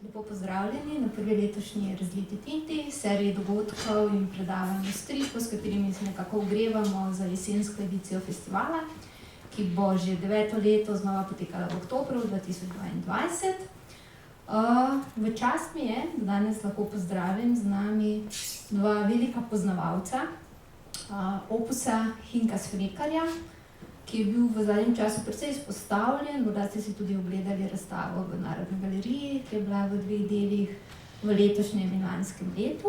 Lepo pozdravljeni na prvi letošnji Razliti tinti, seriji dogodkov in predavanj o stripu, s katerimi se nekako ogrevamo za jesensko edicijo festivala, ki bo že 9. leto znova potekala v oktobru 2022. V čast mi je, da danes lahko pozdravim z nami dva velika poznavalca opusa Hinka Smrekarja, ki je bil v zadnjem času precej izpostavljen. Morda ste si tudi ogledali razstavo v Narodni galeriji, ki je bila v 2 delih v letošnjem in lanskem letu.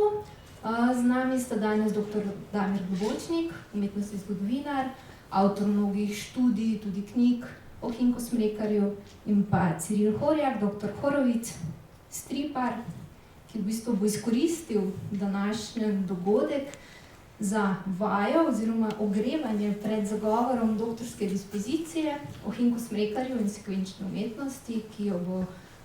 Z nami sta danes dr. Damir Globočnik, umetnostni zgodovinar, avtor mnogih študij, tudi knjig o Hinku Smrekarju, in pa Ciril Horjak, dr. Horovic, stripar, ki v bistvu bo izkoristil današnji dogodek za vajo oziroma ogrevanje pred zagovorom doktorske dispozicije o Hinku Smrekarju in sekvenčni umetnosti, ki jo bo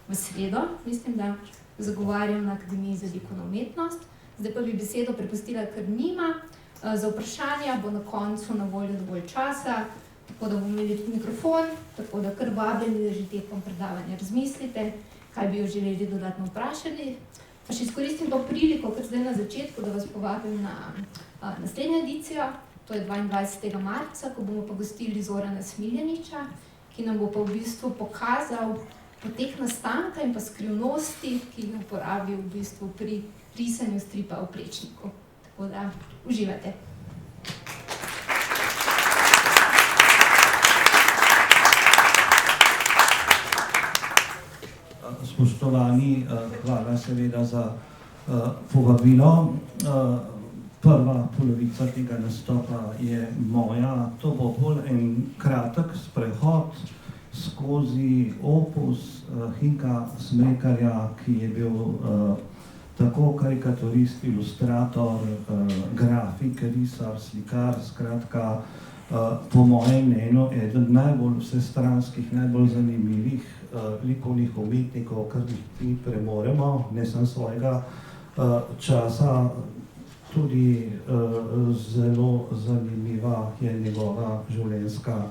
v sredo, mislim, da zagovarjal na Akademiji za likovno umetnost. Zdaj pa bi besedo prepustila kar njima. Za vprašanja bo na koncu na voljo dovolj časa, tako da bomo imeli tudi mikrofon, tako da kar vabljeni, da že tekom predavanja razmislite, kaj bi jo želeli dodatno vprašati. Pa še izkoristim to priliko, ker zdaj na začetku, da vas povabim na naslednjo edicijo, to je 22. marca, ko bomo pa gostili Zorana Smiljaniča, ki nam bo pa v bistvu pokazal potek nastanka in pa skrivnosti, ki jih uporabil v bistvu pri risanju stripa v Plečniku. Tako da uživate. Spoštovani, hvala seveda za povabilo. Prva polovica tega nastopa je moja. To bo bolj en kratek sprehod skozi opus Hinka Smrekarja, ki je bil tako karikaturist, ilustrator, grafik, risar, slikar, skratka, po mojem mnenju eden najbolj vsestranskih, najbolj zanimivih likovnih umetnikov, kar mi premoremo, ne samo svojega časa. Tudi zelo zanimiva je njegova življenjska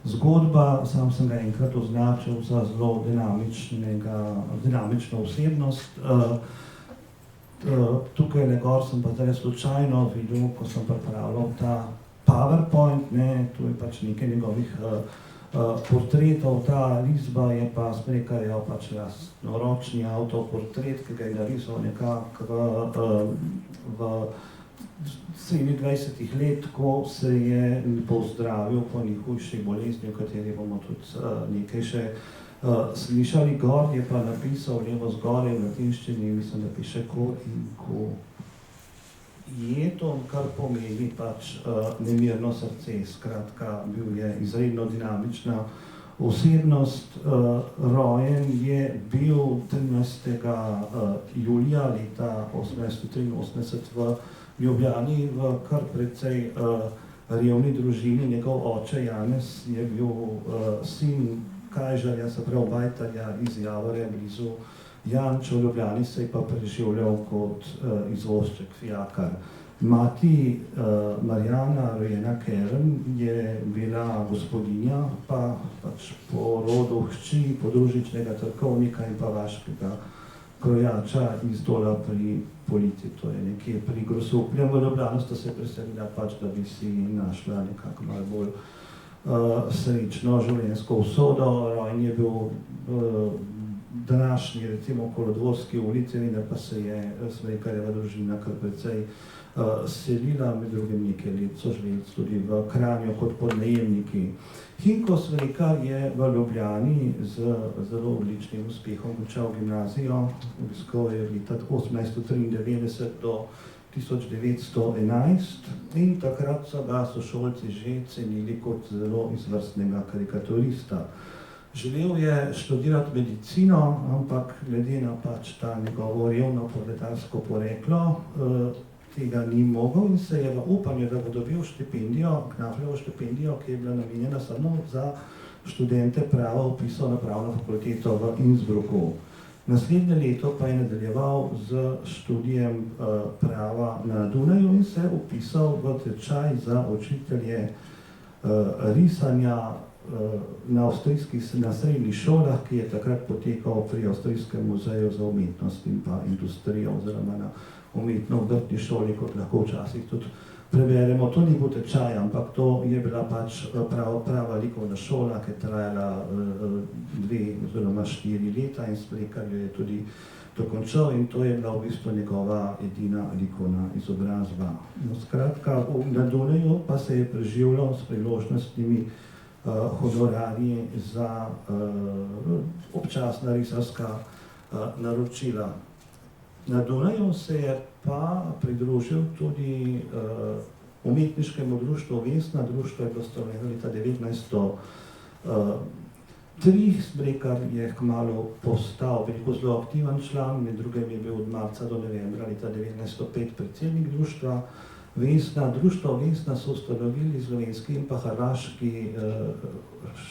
zgodba. Sam sem ga enkrat označil za zelo dinamično osebnost. Tukaj gor sem pa zdaj slučajno videl, ko sem pripravljal ta PowerPoint, to je pač nekaj njegovih portretov. Ta risba je pa Smrekarjev pač ročni avtoportret, ki ga je narisal nekako v sredi 20. let, ko se je pozdravil po najhujši bolezni, o kateri bomo tudi nekaj še slišali. Gor je pa napisal levo zgoraj v latinščini, mislim, da piše ko in ko jetom, kar pomeni pač nemirno srce. Skratka, bil je izredno dinamična osebnost. Rojen je bil 13. julija leta 1883 v Ljubljani, v kar precej revni družini. Njegov oče Janez je bil sin kajžarja, se pravi bajtarja iz Javore blizu Janče. V Ljubljani se je pa preživljal kot izvozček, fijakar. Mati Marjana, rojena Kern, je bila gospodinja, pa pač po rodu hči podružničnega trgovnika in pa vaškega krojača iz Dola pri Polici, to je nekje pri Grosupljem. V Ljubljano sta se preselila pač, da bi si našla nekako malo bolj srečno življenjsko usodo. Rojen je bil današnji, recimo, Kolodvorski ulici, vendar pa se je Smrekarjeva družina kar precej selila, med drugim nekaj let so živeli tudi v Kranju kot podnajemniki. Hinko Smrekar je v Ljubljani z zelo odličnim uspehom končal gimnazijo, obiskal je leta 1893 do 1911 in takrat so ga sošolci že cenili kot zelo izvrstnega karikaturista. Želel je študirati medicino, ampak glede na pač ta njegovo revno proletarsko poreklo tega ni mogel in se je v upanju, da bo dobil štipendijo, Knafljevo štipendijo, ki je bila namenjena samo za študente prava, vpisal na pravno fakulteto v Innsbrucku. Naslednje leto pa je nadaljeval z študijem prava na Dunaju in se vpisal v tečaj za učitelje risanja na srednjih šolah, ki je takrat potekal pri Avstrijskem muzeju za umetnost in pa industrijo, oziroma na umetno-obrtni šoli, kot lahko včasih tudi preberemo. To ni bil tečaj, ampak to je bila pač prava likovna šola, ki je trajala 2 oziroma 4 leta in Smrekar jo je tudi dokončal in to je bila v bistvu njegova edina likovna izobrazba. No, skratka, na Dunaju pa se je preživljal s priložnostnimi honorarji za občasna risarska naročila. Na Dunaju se je pa pridružil tudi umetniškemu društvu Vesna. Društvo je bilo ustanovljeno leta 1903. Smrekar je kmalu postal zelo aktiven član, med drugim je bil od marca do novembra leta 1905 predsednik društva Vesna. Društvo Vesna so ustanovili slovenski in pa hrvaški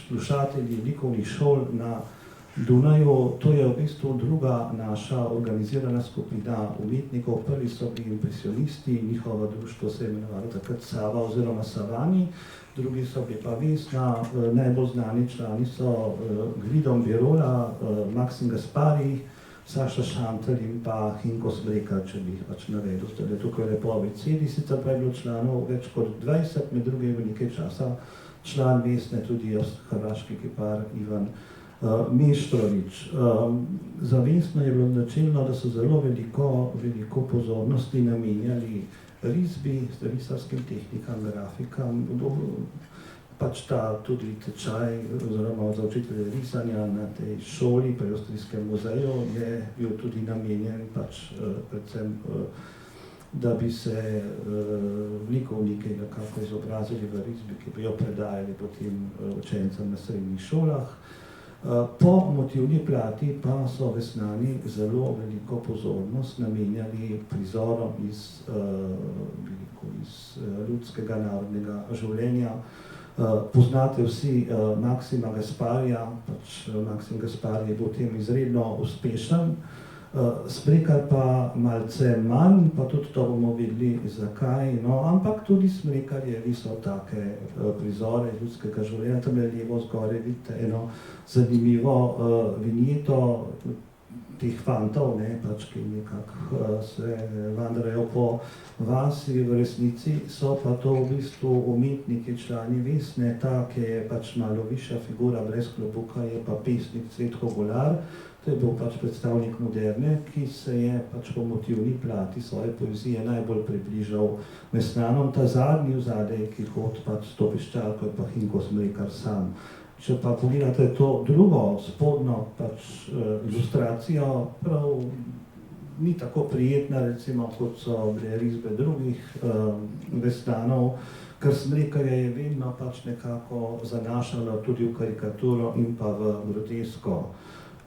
slušatelji likovnih šol na Dunaju. To je v bistvu druga naša organizirana skupina umetnikov. Prvi so bili impresionisti, njihovo društvo se je imenovalo takrat Sava oziroma Savani, drugi so bili pa Vesna, najbolj znani člani so Gvidon Birola, Maksim Gaspari, Saša Šantelj in pa Hinko Smrekar, če bi jih pač navedel, da je tukaj lepo abecedi, sicer pa je bilo članov več kot 20, med drugim je nekaj časa član Vesne tudi hrvaški kipar Ivan Meštrović. Za Vesno je bilo značilno, da so zelo veliko pozornosti namenjali risbi, risarskim tehnikam, grafikam. Pač ta tudi tečaj oziroma za učitelje risanja na tej šoli pri Avstrijskem muzeju je bil tudi namenjen pač predvsem, da bi se likovniki nekako izobrazili v risbi, ki bi jo predajali potem učencem na srednjih šolah. Po motivni plati pa so Vesnani zelo veliko pozornost namenjali prizorom iz ljudskega narodnega življenja. Poznate vsi Maksima Gasparija, pač Maksim Gaspar je bil v tem izredno uspešen, Smrekar pa malce manj, pa tudi to bomo videli zakaj, no, ampak tudi Smrekar je risal take prizore ljudskega življenja. Tam je levo zgoraj vidite eno zanimivo vinjeto teh fantov, ne, pač, ki nekako se vandrajo po vasi, v resnici so pa to v bistvu umetniki, člani Vesne. Ta, ki je pač malo višja figura brez klobuka, je pa pesnik Cvetko Golar. To je bil pač predstavnik moderne, ki se je pač po motivni plati svoje poezije najbolj približal Vesnanom. Ta zadnji vzadej, ki hod pač s to piščalko, je pa Hinko Smrekar sam. Če pa pogledate to drugo spodnjo pač ilustracijo, prav ni tako prijetna, recimo, kot so bile risbe drugih Vesnanov, ker Smrekarja je vedno pač nekako zanašalo tudi v karikaturo in pa v grotesko.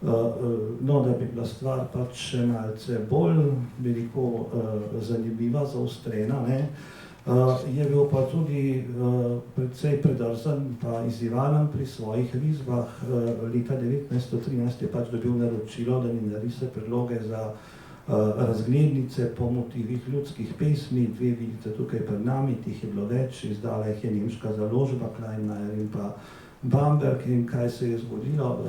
No, da bi bila stvar pač še malce bolj veliko zanimiva, zaostrena, ne, je bil pa tudi precej predrzen pa izzivalen pri svojih risbah. Leta 1913 je pač dobil naročilo, da mi narise predloge za razglednice po motivih ljudskih pesmi. 2 vidite tukaj pred nami, tih je bilo več, izdala jih je nemška založba Kleinmeier in pa Bamberg. In kaj se je zgodilo?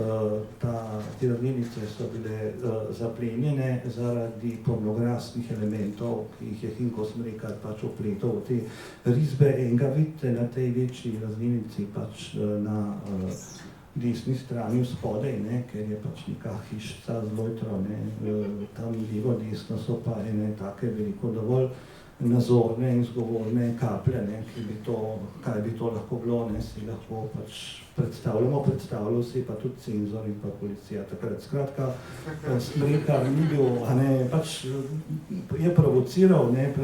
Te razglednice so bile zaplenjene zaradi pornografskih elementov, ki jih je Hinko Smrekar pač vpletal v te risbe. In ga vidite na tej večji razglednici pač na desni strani spodaj, ne, ker je pač neka hišica z lojtro, ne, tam levo desno so pa ene take veliko dovolj nazorne in zgovorne kaplje, ne, kaj bi to lahko bilo, ne, si lahko pač predstavljal si pa tudi cenzor in pa policija takrat. Skratka, Smrekar ni bil, pač je provociral, ne,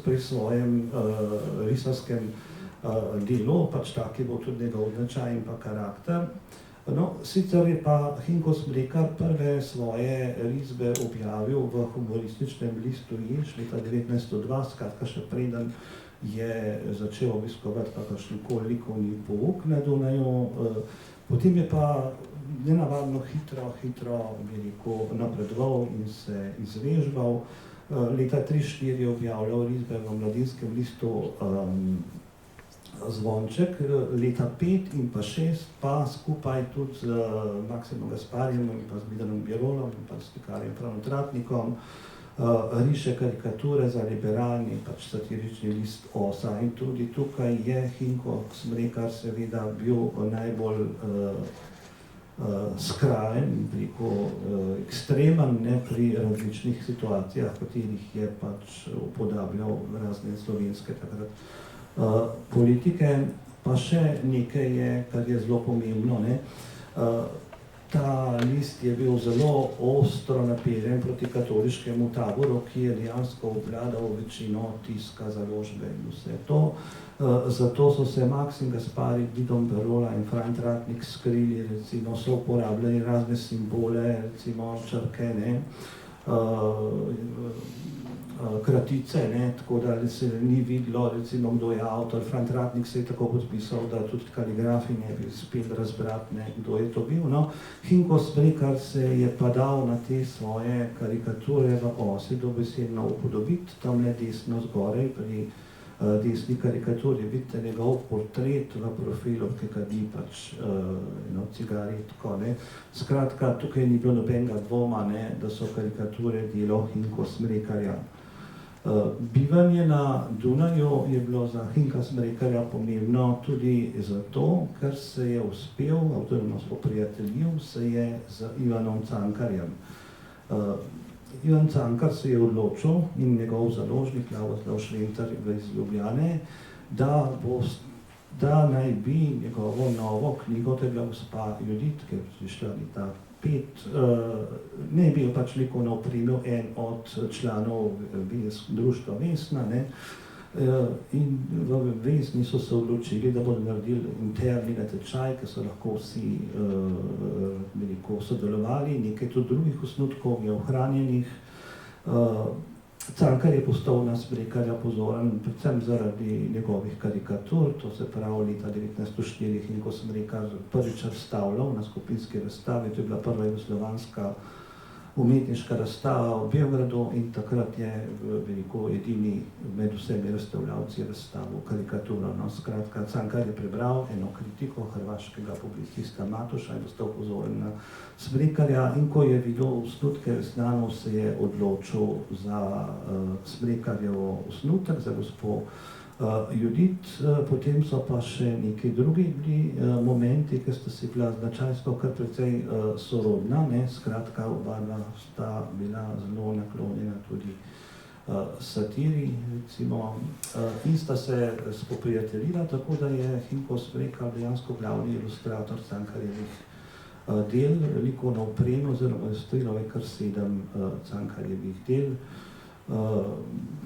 pri svojem risarskem delu, pač taki bo tudi njegov značaj in pa karakter. No, sicer je pa Hinko Smrekar prve svoje risbe objavil v humorističnem listu Jež leta 1902, skratka še preden je začel obiskovati kakršenkoli likovni pouk na Dunaju. Potem je pa nenavadno hitro napredoval in se izvežbal. Leta 1934 je objavljal risbe v mladinskem listu Zvonček, leta 5 in pa 6, pa skupaj tudi z Maksimom Gasparjem in pa z Milanom Birolom in pa s slikarjem Franom Tratnikom riše karikature za liberalni pač satirični list Osa. In tudi tukaj je Hinko Smrekar seveda bil najbolj skrajen, ekstremen, ne, pri različnih situacijah, v katerih je pač upodabljal razne slovenske takrat politike. Pa še nekaj je, kar je zelo pomembno, ne. Ta list je bil zelo ostro naperjen proti katoliškemu taboru, ki je dejansko obvladal večino tiska, založbe in vse to. Zato so se Maksim Gasparij, Vidom Berola in Fran Tratnik skrili, recimo so uporabljali razne simbole, recimo črke, ne, kratice, ne, tako da se ni videlo, recimo, kdo je avtor. Fran Tratnik se je tako podpisal, da tudi kaligrafi ne bi spet razbrati, ne, kdo je to bil. No, Hinko Smrekar se je pa dal na te svoje karikature v Osi dobesedno upodobiti, tamle desno zgoraj pri desni karikaturi vidite njegov portret v profilu, ki kadi pač cigari, tako, ne. Skratka, tukaj ni bilo nobenega dvoma, ne, da so karikature delo Hinko Smrekarja. Bivanje na Dunaju je bilo za Hinka Smrekarja pomembno tudi zato, ker se je uspel, oziroma spoprijateljil se je z Ivanom Cankarjem. Ivan Cankar se je odločil in njegov založnik, Lavoslav Šrenter iz Ljubljane, da naj bi njegovo novo knjigo, to je bila gospa Judit, ki je prišla leta 5, ne bi jo pač likovno opremil en od članov društva Vesna, ne, in v Vesni so se odločili, da bodo naredili interni natečaj, ker so lahko vsi veliko sodelovali, nekaj tudi drugih osnutkov je ohranjenih. Cankar je postal na Smrekarja pozoren predvsem zaradi njegovih karikatur, to se pravi leta 1904 Hinko Smrekar prvič razstavljal na skupinski razstavi, to je bila prva jugoslovanska umetniška razstava v Beogradu in takrat je veliko edini med vsemi razstavljavci razstavil karikaturo. No, skratka, Cankar je prebral eno kritiko hrvaškega publicista Matoša in postal pozoren na Smrekarja, in ko je videl osnutke Resnanov, se je odločil za Smrekarjevo osnutek, za gospo Judit. Potem so pa še neki drugi bili momenti, ki sta si bila značajsko kar precej sorodna, ne, skratka, oba sta bila zelo naklonjena tudi satiri, recimo, in sta se spoprijateljila, tako da je Hinko Smrekar dejansko glavni ilustrator Cankarjevih del, likovno opremo, oziroma ilustriral je kar 7 Cankarjevih del.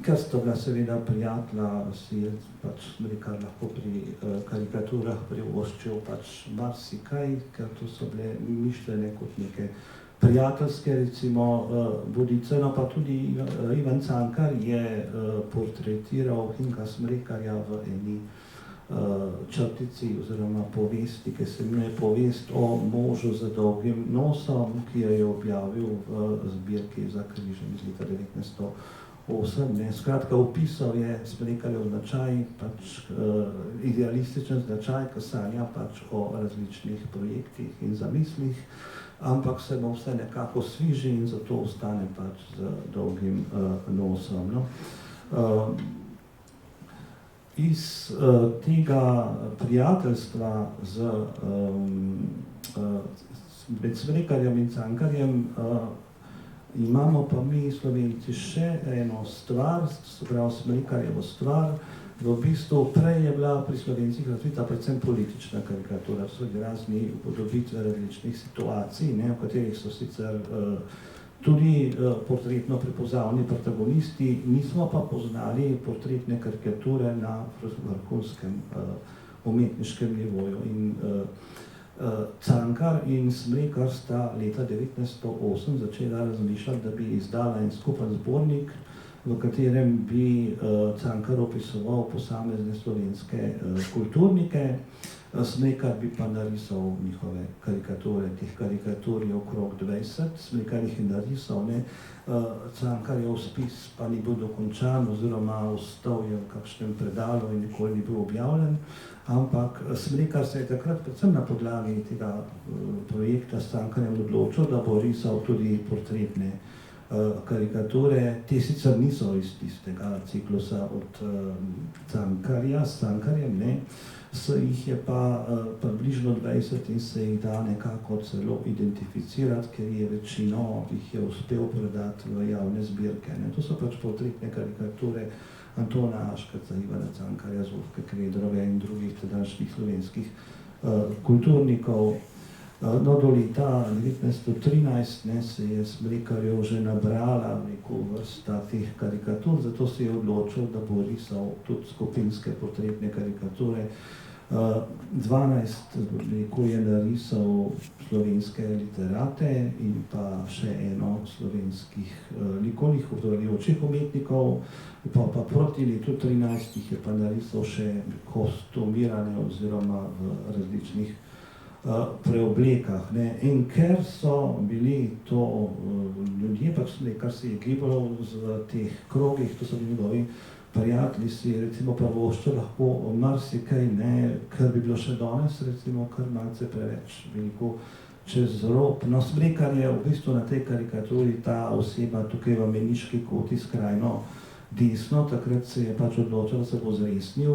Ker sta bila seveda prijatelja, si je pač Smrekar lahko pri karikaturah privoščil pač marsikaj, ker to so bile mišljene kot neke prijateljske, recimo, vodice. No, pa tudi Ivan Cankar je portretiral Hinka Smrekarja v eni črtici oziroma povesti, ki se imenuje Povest o možu z dolgim nosom, ki jo je objavil v zbirki Za križem iz leta 1908. Ne. Skratka, opisal je Smrekarjev značaj, pač idealističen značaj, ki sanja pač o različnih projektih in zamislih, ampak se mu vse nekako sviži in zato ostane pač z dolgim nosom. No. Iz tega prijateljstva med Smrekarjem in Cankarjem imamo pa mi Slovenci še eno stvar, se pravi Smrekarjevo stvar. V bistvu prej je bila pri Slovencih razvita predvsem politična karikatura, so razni upodobitve različnih situacij, ne, v katerih so sicer tudi portretno prepoznavni protagonisti, nismo pa poznali portretne karikature na vrhunskem umetniškem nivoju. In Cankar in Smrekar sta leta 1908 začela razmišljati, da bi izdala en skupen zbornik, v katerem bi Cankar opisoval posamezne slovenske kulturnike. Smrekar bi pa narisal njihove karikature, teh karikatur je okrog 20, Smrekar jih je narisal, ne. Cankarjev spis pa ni bil dokončan oziroma ostal je v kakšnem predalu in nikoli ni bil objavljen, ampak Smrekar se je takrat predvsem na podlagi tega projekta s Cankarjem odločil, da bo risal tudi portretne karikature. Te sicer niso iz tistega ciklusa od Cankarja, s Cankarjem, ne. Jih je pa približno 20 in se jih da nekako celo identificirati, ker je večino jih je uspel predati v javne zbirke, ne. To so pač portretne karikature Antona Aškerca, Ivana Cankarja, Zofke Kredrove in drugih tedanjih slovenskih kulturnikov. No, do leta 1913, ne, se je Smrekarjev že nabrala neko vrsta teh karikatur, zato se je odločil, da bo risal tudi skupinske portretne karikature. 12 je narisal slovenske literate in pa še eno slovenskih likovnih uvdajajočih umetnikov, pa proti letu 13 jih je pa narisal še kostumirane oziroma v različnih preoblekah, ne. In ker so bili to ljudje, pač kar se je gibalo v teh krogih, to so bili njegovi prijatelji, si je recimo privoščil lahko marsikaj, ne, kar bi bilo še danes recimo kar malce preveč veliko čez rob. No, Smrekar je v bistvu na tej karikaturi ta oseba tukaj v meniški koti skrajno desno, takrat se je pač odločil, da se bo zresnil,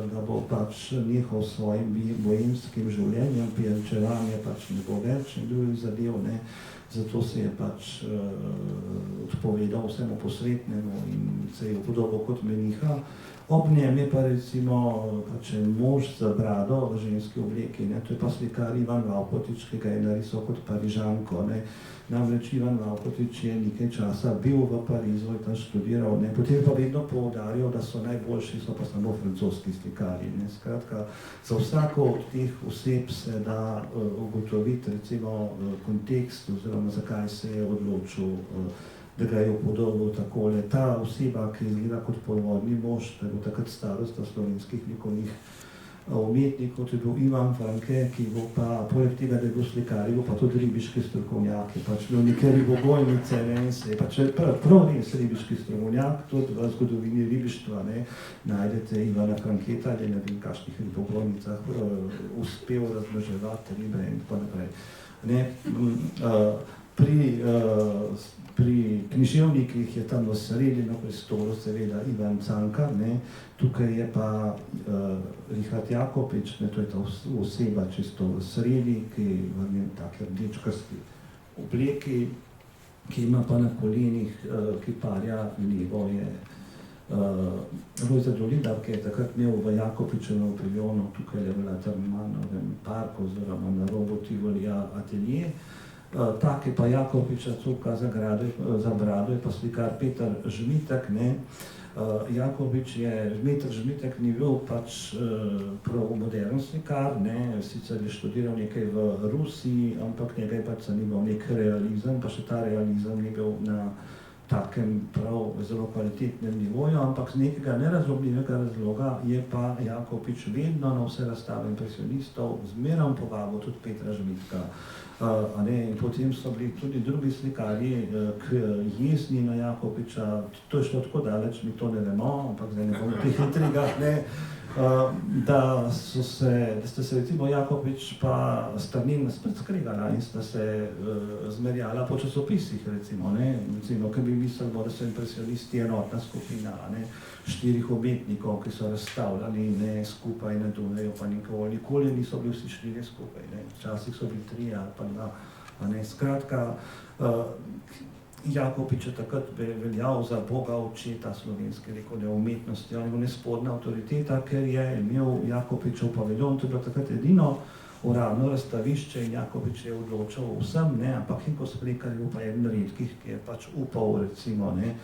da bo pač nehal s svojim boemskim življenjem, pijančevanje pač ne bo več in drugih zadev, ne. Zato se je pač odpovedal vsemu posvetnemu in se je upodobil kot meniha. Ob njem je pa recimo pač mož z brado v ženski obleki, ne. To je pa slikar Ivan Vavkotič, ki ga je narisal kot Parižanko, ne. Namreč Ivan Vavkotič je nekaj časa bil v Parizu in tam študiral, ne. Potem pa vedno poudarjal, da so najboljši so pa samo francoski slikarji, ne. Skratka, za vsako od teh oseb se da ugotoviti recimo kontekst oziroma zakaj se je odločil, da ga je upodobil takole. Ta oseba, ki izgleda kot podvodni mož, to je bil takrat starosta slovenskih likovnih umetnikov, to je bil Ivan Franke, ki bo pa, poleg tega, da je bil slikar, je bil pa tudi ribiški strokovnjak, je pač bil neke ribogojnice, ne, in se je pač prav res ribiški strokovnjak, tudi v zgodovini ribištva, ne, najdete Ivana Franketa, ali ne vem kakšnih ribogojnicah uspel razmnoževati ribe in tako naprej. Ne, pri književnikih je tam v sredi na prestolu seveda Ivan Cankar, ne, tukaj je pa Richard Jakopič, ne, to je ta oseba čisto v sredi, ki v njem taki rdečkasti obleki, ki ima pa na kolenih kiparja levo je Lojze Dolindar, ki je takrat imel v Jakopičevem paviljonu tukaj v Latermanovem parku oziroma na robu Tivolija atelje. Tak je pa Jakopiča cupka za brado, je pa slikar Peter Žmitek, ne. Peter Žmitek ni bil pač prav modern slikar, ne, sicer je študiral nekaj v Rusiji, ampak njega je pač zanimal nek realizem, pa še ta realizem ni bil na takem prav zelo kvalitetnem nivoju, ampak z nekega nerazumljivega razloga je pa Jakopič vedno na vse razstave impresionistov zmeraj povabil tudi Petra Žmitka. In potem so bili tudi drugi slikarji jezni na Jakopiča, to je šlo tako daleč, mi to ne vemo, ampak zdaj ne bomo v teh intrigah, ne, da sta se recimo Jakopič pa Strnin spet skregala in sta se zmerjala po časopisih recimo, ne, recimo, ker bi mislili, da so impresionisti enotna skupina, ne, 4 umetnikov, ki so razstavljali, ne, skupaj na Dunaju, pa nikoli niso bili vsi 4 skupaj, ne, včasih so bili 3 ali pa 2, ne, skratka, Jakopič je takrat veljal za boga očeta slovenske likovne umetnosti, on je bil nespodna avtoriteta, ker je imel Jakopičev paviljon, to je bilo takrat edino uradno razstavišče in Jakopič je odločal vsem, ne, ampak Hinko Smrekar je bil pa eden redkih, ki je pač upal recimo, ne,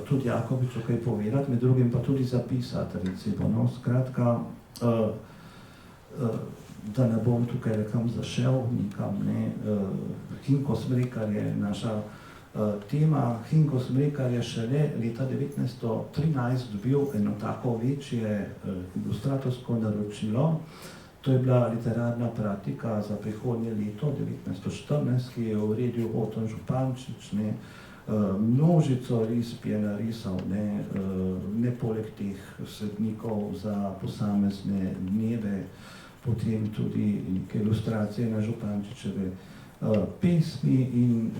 tudi Jakopiču kaj povedati, med drugim pa tudi zapisati recimo, no, skratka, da ne bom tukaj nekam zašel, nikam, ne, Hinko Smrekar je naša tema. Hinko Smrekar je šele leta 1913 dobil eno tako večje ilustratorsko naročilo, To je bila literarna praktika za prihodnje leto 1914, ki je uredil Oton Župančič, ne. Množico risb je narisal, ne poleg teh svetnikov za posamezne dneve, potem tudi neke ilustracije na Župančičeve pesmi in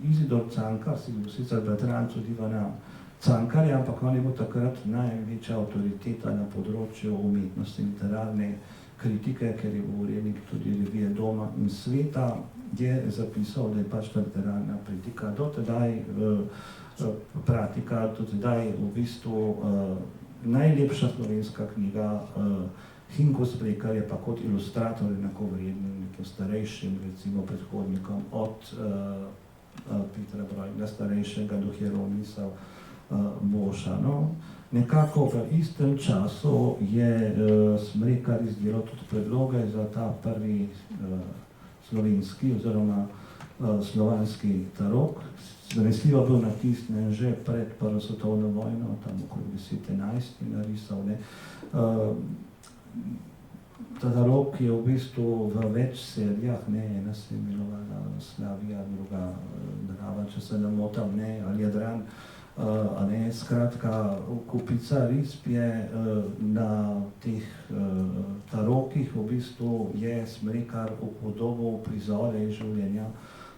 Izidor Cankar, si bil sicer bratranec od Ivana Cankarja, ampak on je bil takrat največja avtoriteta na področju umetnosti in literarne kritike, ker je bil urednik tudi revije Doma in sveta, je zapisal, da je pač ta literarna kritika dotedaj v bistvu najlepša slovenska knjiga. Hinko Smrekar je pa kot ilustrator enako vreden nekim starejšim, recimo predhodnikom od Petra Brueghela starejšega do Hieronima Boša. No, nekako v istem času je Smrekar izdelal tudi predloge za ta prvi slovenski oziroma slovanski tarok. Zanesljivo bil natisnjen že pred Prvo svetovno vojno, tam okrog 1011 je narisal, ne. Ta tarok je v bistvu v več serijah, ne, ena se je imenovala Slavija, druga Drava, če se ne motim, ne, ali Jadran, skratka, kupica risb je na teh tarokih, v bistvu je Smrekar upodobil prizore iz življenja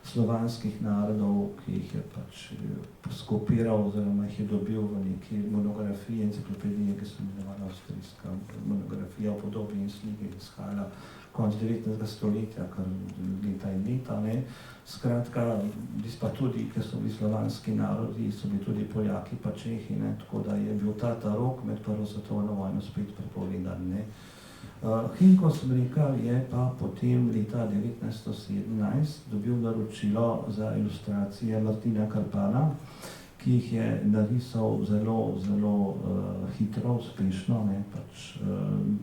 slovanskih narodov, ki jih je pač skopiral oziroma jih je dobil v neki monografiji, enciklopediji, ki se imenovala avstrijska monografija o podobi in sligi, izhajala konec 19. stoletja, kar leta in leta, ne. Skratka, pa tudi, ker so bili slovanski narodi, so bili tudi Poljaki pa Čehi, ne, tako da je bil ta tarok med Prvo svetovno vojno spet prepovedan, ne. Hinko Smrekar je pa potem leta 1917 dobil naročilo za ilustracije Martina Krpana, ki jih je narisal zelo hitro, uspešno, ne, pač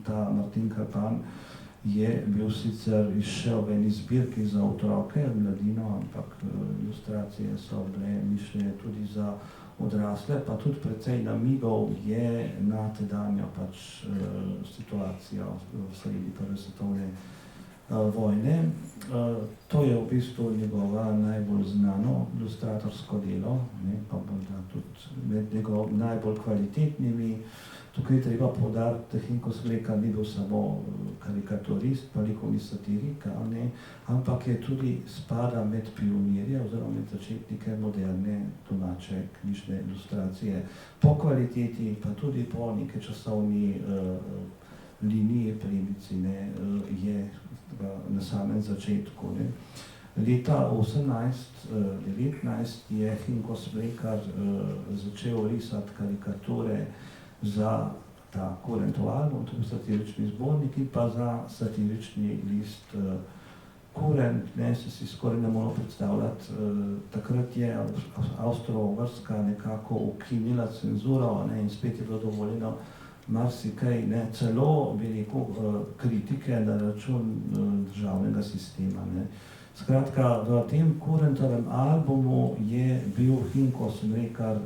ta Martin Krpan je bil sicer izšel v eni zbirki za otroke, mladino, ampak ilustracije so bile mišljene tudi za odrasle, pa tudi precej namigov je na tedanjo pač situacijo v sredi Prve svetovne vojne. To je v bistvu njegova najbolj znano ilustratorsko delo, ne, pa morda tudi med njegov najbolj kvalitetnimi. Tukaj je treba poudariti, da Hinko Smrekar ni bil samo karikaturist, pa likovni satirik, ne, ampak je tudi spada med pionirje oziroma med začetnike moderne domače knjižne ilustracije. Po kvaliteti, pa tudi po neki časovni liniji, premici, ne, je na samem začetku, ne. Leta 1819 je Hinko Smrekar začel risati karikature za ta Kurentov album, to je satirični zbornik, in pa za satirični list Kurent, ne, se si skoraj ne moremo predstavljati. Takrat je Avstro-Ogrska nekako ukinila cenzuro, ne, in spet je bilo dovoljeno marsikaj, ne, celo, bi rekel, kritike na račun državnega sistema, ne. Skratka, v tem Kurentovem albumu je bil Hinko Smrekar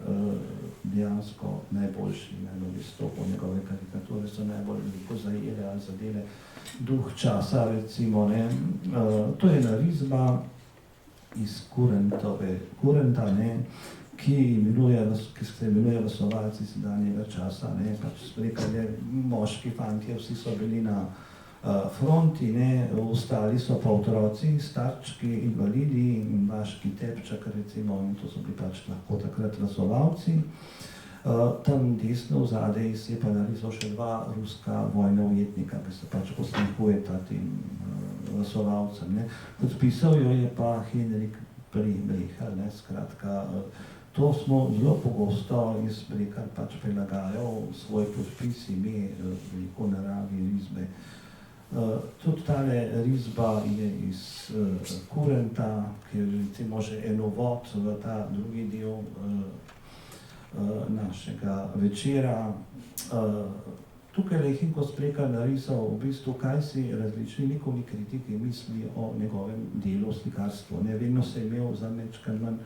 dejansko najboljši, najbolj izstopal, njegove karikature so najbolj veliko zajele ali zadele duh časa, recimo, ne. To je narisba iz Kurenta, ne, ki se imenuje Vesovalci sedanjega časa, ne, pač Smrekar je moški fantje, vsi so bili na fronti, ne, ostali so pa otroci, starčki, invalidi in vaški tepčak, recimo, in to so bili pač lahko takrat vesovalci. Tam desno vzadej si je pa narisal še dva ruska vojna ujetnika, ki se pač posmehujeta tem vesovalcem, ne. Podpisal jo je pa Henrik Brehel, ne, skratka, to smo zelo pogosto iz Smrekar pač prilagajal svoj podpis, ime, veliko naravi risbe. Tudi tale risba je iz Kurenta, ki je recimo že en uvod v ta drugi del našega večera. Tukaj je Hinko Smrekar narisal v bistvu, kaj si različni likovni kritiki mislijo o njegovem delu slikarstvu, ne. Vedno se je imel za majčkeno manj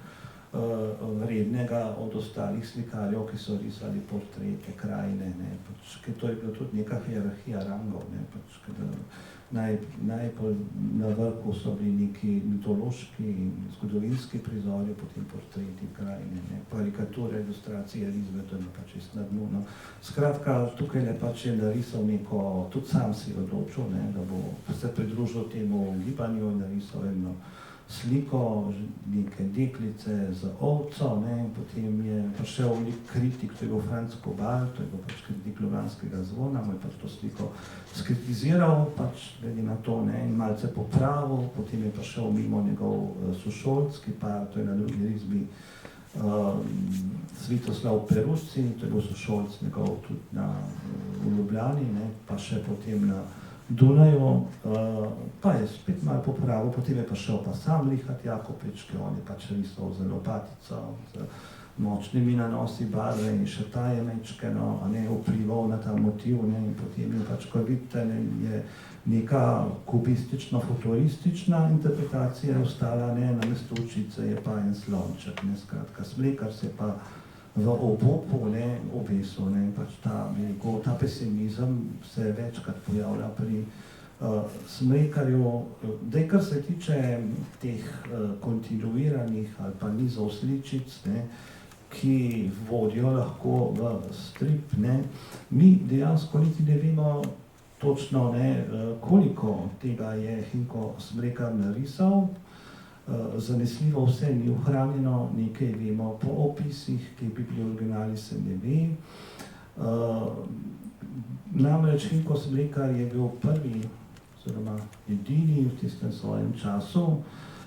vrednega od ostalih slikarjev, ki so risali portrete krajine, ne, pač, ker to je bila tudi neka hierarhija rangov, ne, pač, najbolj na vrhu so bili neki mitološki in zgodovinski prizori, potem portreti krajine, ne, karikature, ilustracije, risbe, to je pač čisto na dnu, no. Skratka, tukaj je pač je narisal neko, tudi sam si odločil, ne, da bo se pridružil temu gibanju in narisal eno sliko neke deklice z ovco, ne, in potem je prišel nek kritik, to je bil Franc Kobal, to je bil pač kritik Ljubljanskega zvona, mu je pač to sliko skritiziral, pač glede na to, ne, in malce popravil, potem je prišel mimo njegov sošolski par, to je na drugi risbi Svetoslav Perusci, to je bil sošolc njegov tudi v Ljubljani, ne, pa še potem na Dunaju, pa je spet malo popravil, potem je pa šel pa sam Richard Jakopič, ki on je pač risal z lopatico, z močnimi nanosi barve in še ta je mečkeno, a ne, vplival na ta motiv, ne, in potem je pač, ko vidite, ne, je neka kubistično-futuristična interpretacija ostala, ne, na mestu očice je pa en slonček, ne, skratka, Smrekar se pa v obupu, ne, obesil, ne, pač ta pesimizem se večkrat pojavlja pri Smrekarju. Daj, kar se tiče teh kontinuiranih ali pa nizov sličic, ne, ki vodijo lahko v strip, ne, mi dejansko niti ne vemo točno, ne, koliko tega je Hinko Smrekar narisal. Zanesljivo vse ni ohranjeno, nekaj vemo po opisih, ki bi bili originali, se ne ve. Namreč Hinko Smrekar je bil prvi, oziroma edini v tistem svojem času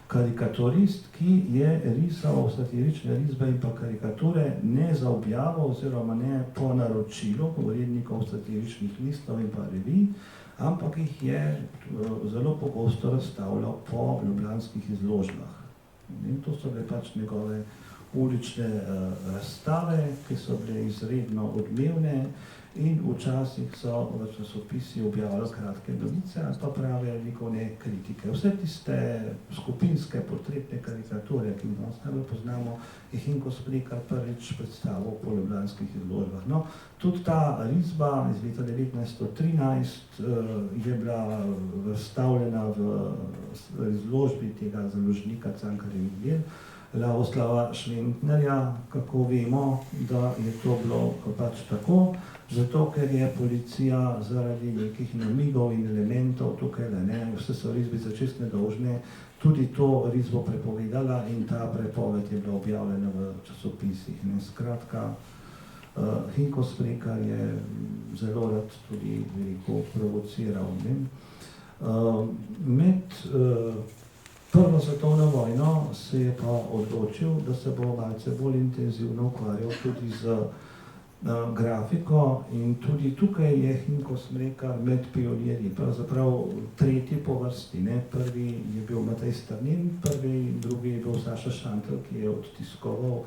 karikaturist, ki je risal satirične risbe in pa karikature ne za objavo oziroma ne po naročilu urednikov satiričnih listov in pa revij, ampak jih je zelo pogosto razstavljal po ljubljanskih izložbah. In to so bile pač njegove ulične razstave, ki so bile izredno odmevne in včasih so v časopisi objavljali kratke novice ali pa prave likovne kritike. Vse tiste skupinske portretne karikature, ki jih danes najbolj poznamo, je Hinko Smrekar prvič predstavil po ljubljanskih izložbah. No, tudi ta risba iz leta 1913 je bila razstavljena v izložbi tega založnika Cankarjevih del, Lavoslava Šventnerja. Kako vemo, da je to bilo pač tako? Zato, ker je policija zaradi nekih namigov in elementov tukaj, ne, vse so risbe za čisto nedolžne, tudi to risbo prepovedala in ta prepoved je bila objavljena v časopisih. Ne. Skratka, Hinko Smrekar je zelo rad tudi veliko provociral. Ne. Med Prvo svetovno vojno se je pa odločil, da se bo malce bolj intenzivno ukvarjal tudi z grafiko in tudi tukaj je Hinko Smrekar med pionirji, pravzaprav tretji po vrsti, ne. Prvi je bil Matej Strnin, drugi je bil Saša Šantel, ki je odtiskoval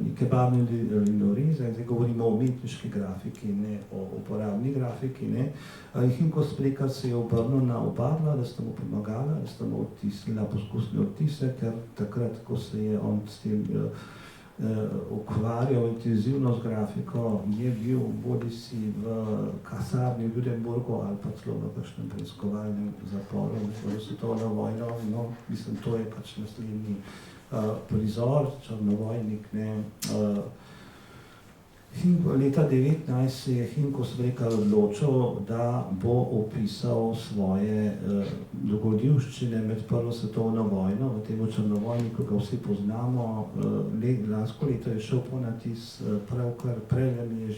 neke barvne linorize, zdaj govorimo o umetniški grafiki, ne o uporabni grafiki, ne. Hinko Smrekar se je obrnil na oba dva, da sta mu pomagala, da sta mu odtisnila poskusne odtise, ker takrat, ko se je on s tem ukvarjal intenzivno z grafiko, je bil bodisi v kasarni v Ljudenburgu ali pa celo v kakšnem preiskovalnem zaporu med Prvo svetovno vojno. No, mislim, to je pač naslednji prizor, črnovojnik, ne. Leta 19 se je Hinko Smrekar odločil, da bo opisal svoje dogodivščine med Prvo svetovno vojno, v tem črnovojniku ga vsi poznamo. Lansko leto je šel ponatis, pravkar prejle mi je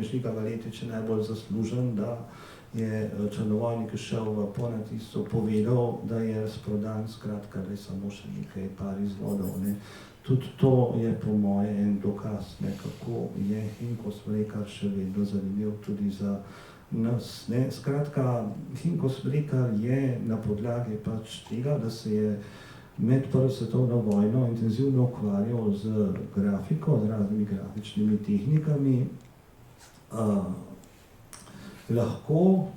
Žiga Valetič najbolj zaslužen, da je črnovojnik šel v ponatisu, povedal, da je razprodan, skratka, da je samo še nekaj par izvodov, ne. Tudi to je po moje en dokaz, ne, kako je Hinko Smrekar še vedno zanimiv tudi za nas, ne. Skratka, Hinko Smrekar je na podlagi pač tega, da se je med Prvo svetovno vojno intenzivno ukvarjal z grafiko, z raznimi grafičnimi tehnikami, lahko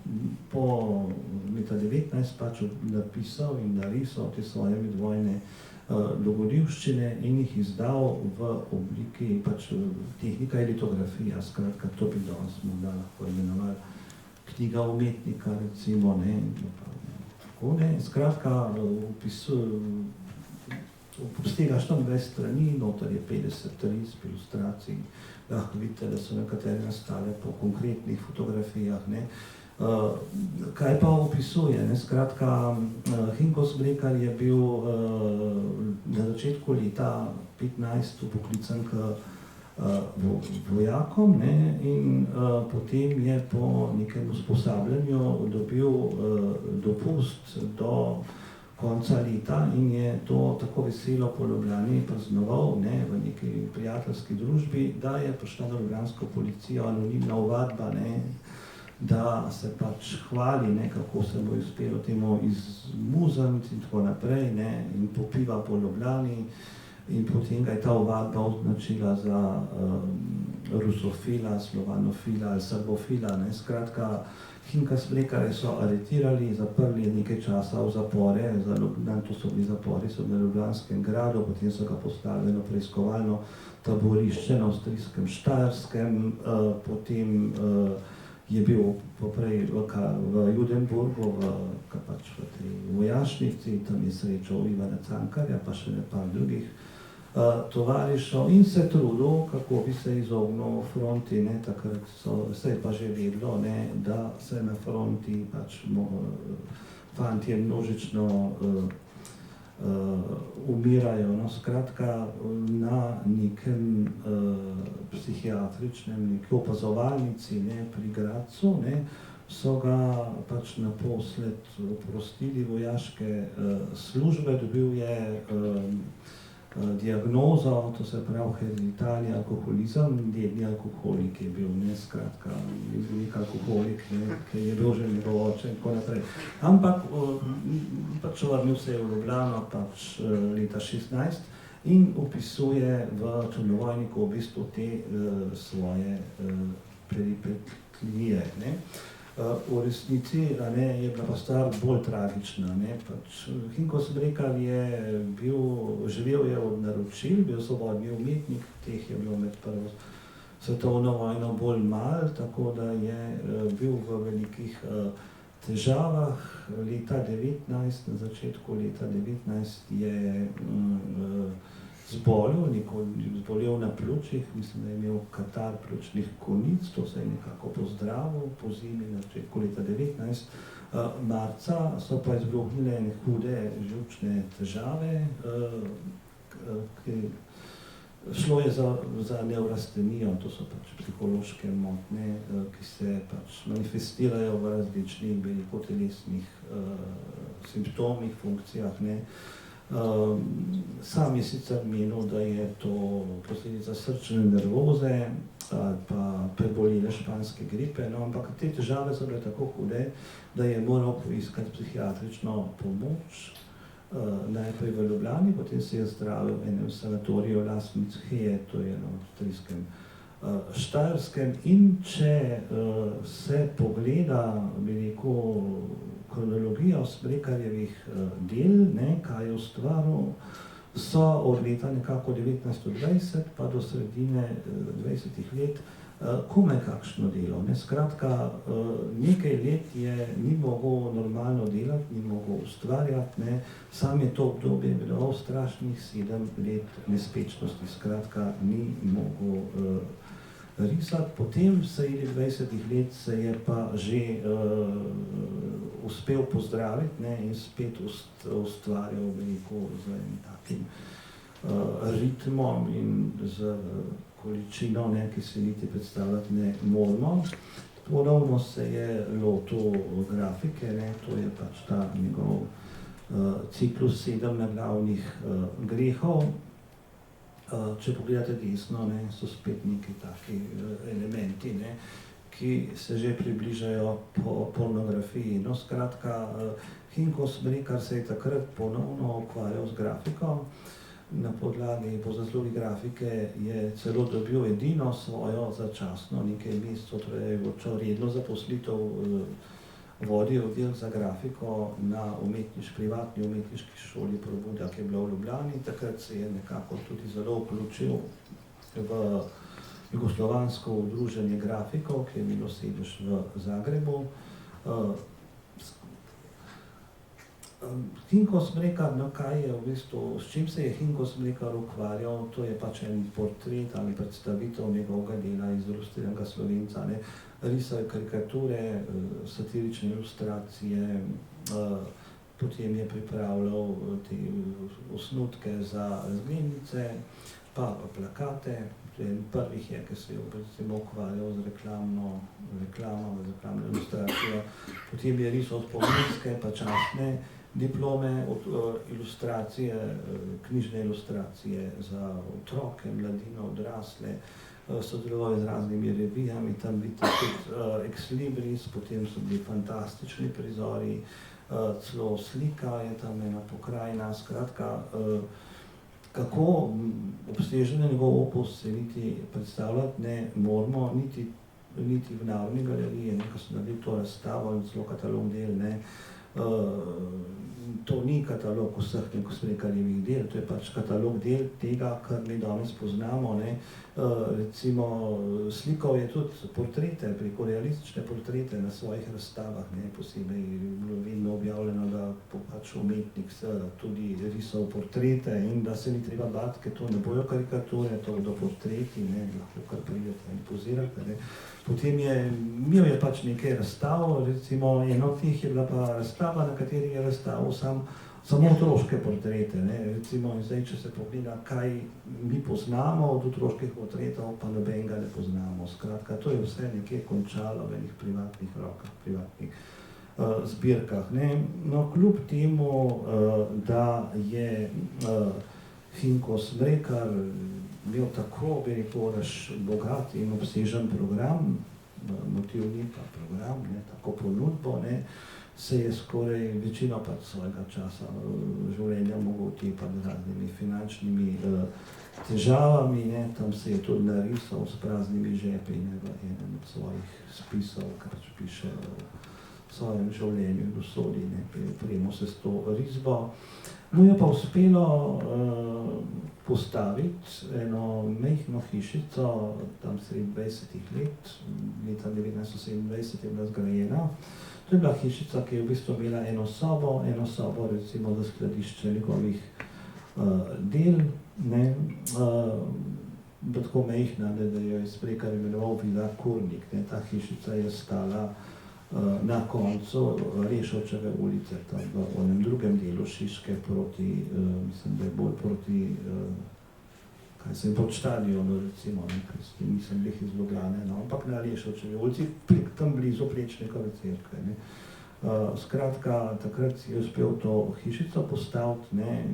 med leta 19 pač napisal in narisal te svoje medvojne dogodivščine in jih izdal v obliki pač tehnika in litografija, skratka, to bi danes morda lahko imenovali knjiga umetnika, recimo, ne, tako, ne, skratka, obstegaš tam 20 strani, noter je 50 risb, ilustracij, lahko vidite, da so nekatere nastale po konkretnih fotografijah, ne. Kaj pa opisuje, ne, skratka, Hinko Smrekar je bil na začetku leta 15 upoklican k vojakom, ne, in potem je po nekem usposabljanju dobil dopust do konca leta in je to tako veselo po Ljubljani praznoval, ne, v neki prijateljski družbi, da je prišla na ljubljansko policijo anonimna ovadba, ne, da se pač hvali, ne, kako se bo uspelo temu izmuzniti in tako naprej, ne, in popiva po Ljubljani. In potem ga je ta ovadba označila za rusofila, slovanofila ali srbofila, ne, skratka, Hinka Smrekarja so aretirali, zaprli nekaj časa v zapore, to so bili zapori, so na Ljubljanskem gradu, potem so ga postavili na preiskovalno taborišče na avstrijskem Štajerskem, potem je bil poprej v Judenburgu, pač v tej vojašnici, tam je srečal Ivana Cankarja, pa še nekaj drugih tovarišev in se trudil, kako bi se izognil fronti, ne, takrat se je pa že vedelo, ne, da se na fronti pač fantje množično umirajo, no, skratka, na nekem psihiatričnem, neki opazovalnici, ne, pri Gradcu, ne, so ga pač naposled oprostili vojaške službe, dobil je diagnozo, to se pravi hereditarni alkoholizem, dedni alkoholik je bil, ne, skratka, je bil nek alkoholik, ne, ki je bil že njegov oče in tako naprej. Ampak pač vrnil se je v Ljubljano pač leta 16 in opisuje v Črnovojniku v bistvu te svoje peripetije, ne. V resnici, ne, je bila pa stvar bolj tragična, ne, pač Hinko Smrekar je živel je od naročil, bil svobodni umetnik, teh je bilo med prvo svetovno vojno bolj malo, tako da je bil v velikih težavah. Leta 19, na začetku leta 19 je zbolel na pljučih, mislim, da je imel katar pljučnih konic, to se je nekako pozdravil po zimi na začetku leta 19. Marca so pa izbruhnile hude živčne težave, šlo je za nevrastenijo, to so pač psihološke motnje, ki se pač manifestirajo v različnih velikotelesnih simptomih, funkcijah, ne. Sam je sicer menil, da je to posledica srčne nervoze ali pa prebolele španske gripe, no, ampak te težave so bile tako hude, da je moral poiskati psihiatrično pomoč, najprej v Ljubljani, potem se je zdravil v enem sanatoriju Lasnic-Heje, to je na avstrijskem Štajerskem, in če se pogleda, bi rekel, kronologijo Smrekarjevih del, ne, kaj je ustvaril, so od leta nekako 1920 pa do sredine 20 let komaj kakšno delo, ne, skratka, nekaj let ni mogel normalno delati, ni mogel ustvarjati, ne, sam je to obdobje imenoval strašnih 7 let nespečnosti, skratka, ni mogel risati. Potem sredi 20 let se je pa že uspel pozdraviti, ne, in spet ustvarjal veliko z enim takim ritmom in z količino, ne, ki se niti predstavljati ne moramo. Ponovno se je lotil grafike, ne, to je pač ta njegov ciklus 7 naglavnih grehov. Če pogledate desno, ne, so spet neki taki elementi, ne, ki se že približajo po pornografiji. No, skratka, Hinko Smrekar se je takrat ponovno ukvarjal z grafiko. Na podlagi, po zaslugi grafike je celo dobil edino svojo začasno nekaj mesecev, torej je odšel redno zaposlitev vodil oddelek za grafiko na privatni umetniški šoli Probuda, ki je bila v Ljubljani. Takrat se je nekako tudi zelo vključil v jugoslovansko udruženje grafikov, ki je imelo sedež v Zagrebu. Hinko Smrekar, kaj je v bistvu, s čim se je Hinko Smrekar ukvarjal, to je pač en portret ali predstavitev njegovega dela iz ilustriranega Slovenca, ne. Risal je karikature, satirične ilustracije, potem je pripravljal te osnutke za razglednice, pa plakate. Prvih je, ki se je recimo ukvarjal z reklamno ilustracijo. Potem je risal spominske pa častne diplome od ilustracije, knjižne ilustracije za otroke, mladino, odrasle. Sodeloval z raznimi revijami, tam vidite tudi Ex Libris, potem so bili fantastični prizori, celo slika je tam ena pokrajina, skratka, kako obsežen je njegov opus, se niti predstavljati ne moramo, niti v Narodni galeriji, ko so naredili to razstavo in celo katalog del, ne. To ni katalog vseh Smrekarjevih del, to je pač katalog del tega, kar mi danes poznamo, ne. Recimo slikal je tudi portrete, preko realistične portrete na svojih razstavah, ne. Posebej je bilo vedno objavljeno, da pač umetnik tudi risal portrete in da se ni treba bati, ker to ne bojo karikature, to bodo portreti, ne, lahko kar pridete in pozirate, ne. Potem imel je pač nekaj razstav, recimo eno od teh je bila pa razstava, na kateri je razstavil samo otroške portrete, ne. Recimo in zdaj, če se pogleda, kaj mi poznamo od otroških portretov, pa nobenega ne poznamo. Skratka, to je vse nekje končalo v enih privatnih rokah, privatnih zbirkah, ne. No, kljub temu, da je Hinko Smrekar imel tako, bi rekel, bogat in obsežen program, motivni pa program, ne, tako ponudbo, ne, se je skoraj večino pač svojega časa življenja mogel utepati z raznimi finančnimi težavami, ne, tam se je tudi narisal s praznimi žepi, ne, v enem od svojih spisov, kar pač piše v svojem življenju in usodi, ne, prijemo se s to risbo. Mu je pa uspelo postaviti eno majhno hišico, tam sredi 20 let, leta 1927 je bila zgrajena. To je bila hišica, ki je v bistvu imela eno sobo recimo za skladišče njegovih del, ne, tako majhna, da jo je Smrekar imenoval Vila Kurnik, ne. Ta hišica je stala na koncu Rešovčeve ulice, tam v onem drugem delu Šiške proti, mislim, da je bolj proti, proti štadionu, recimo, ne, ker nisem glih iz Ljubljane, no, ampak na Rešovčevi ulici, tam blizu Plečnikove cerkve, ne. Skratka, takrat si je uspel to hišico postaviti, ne,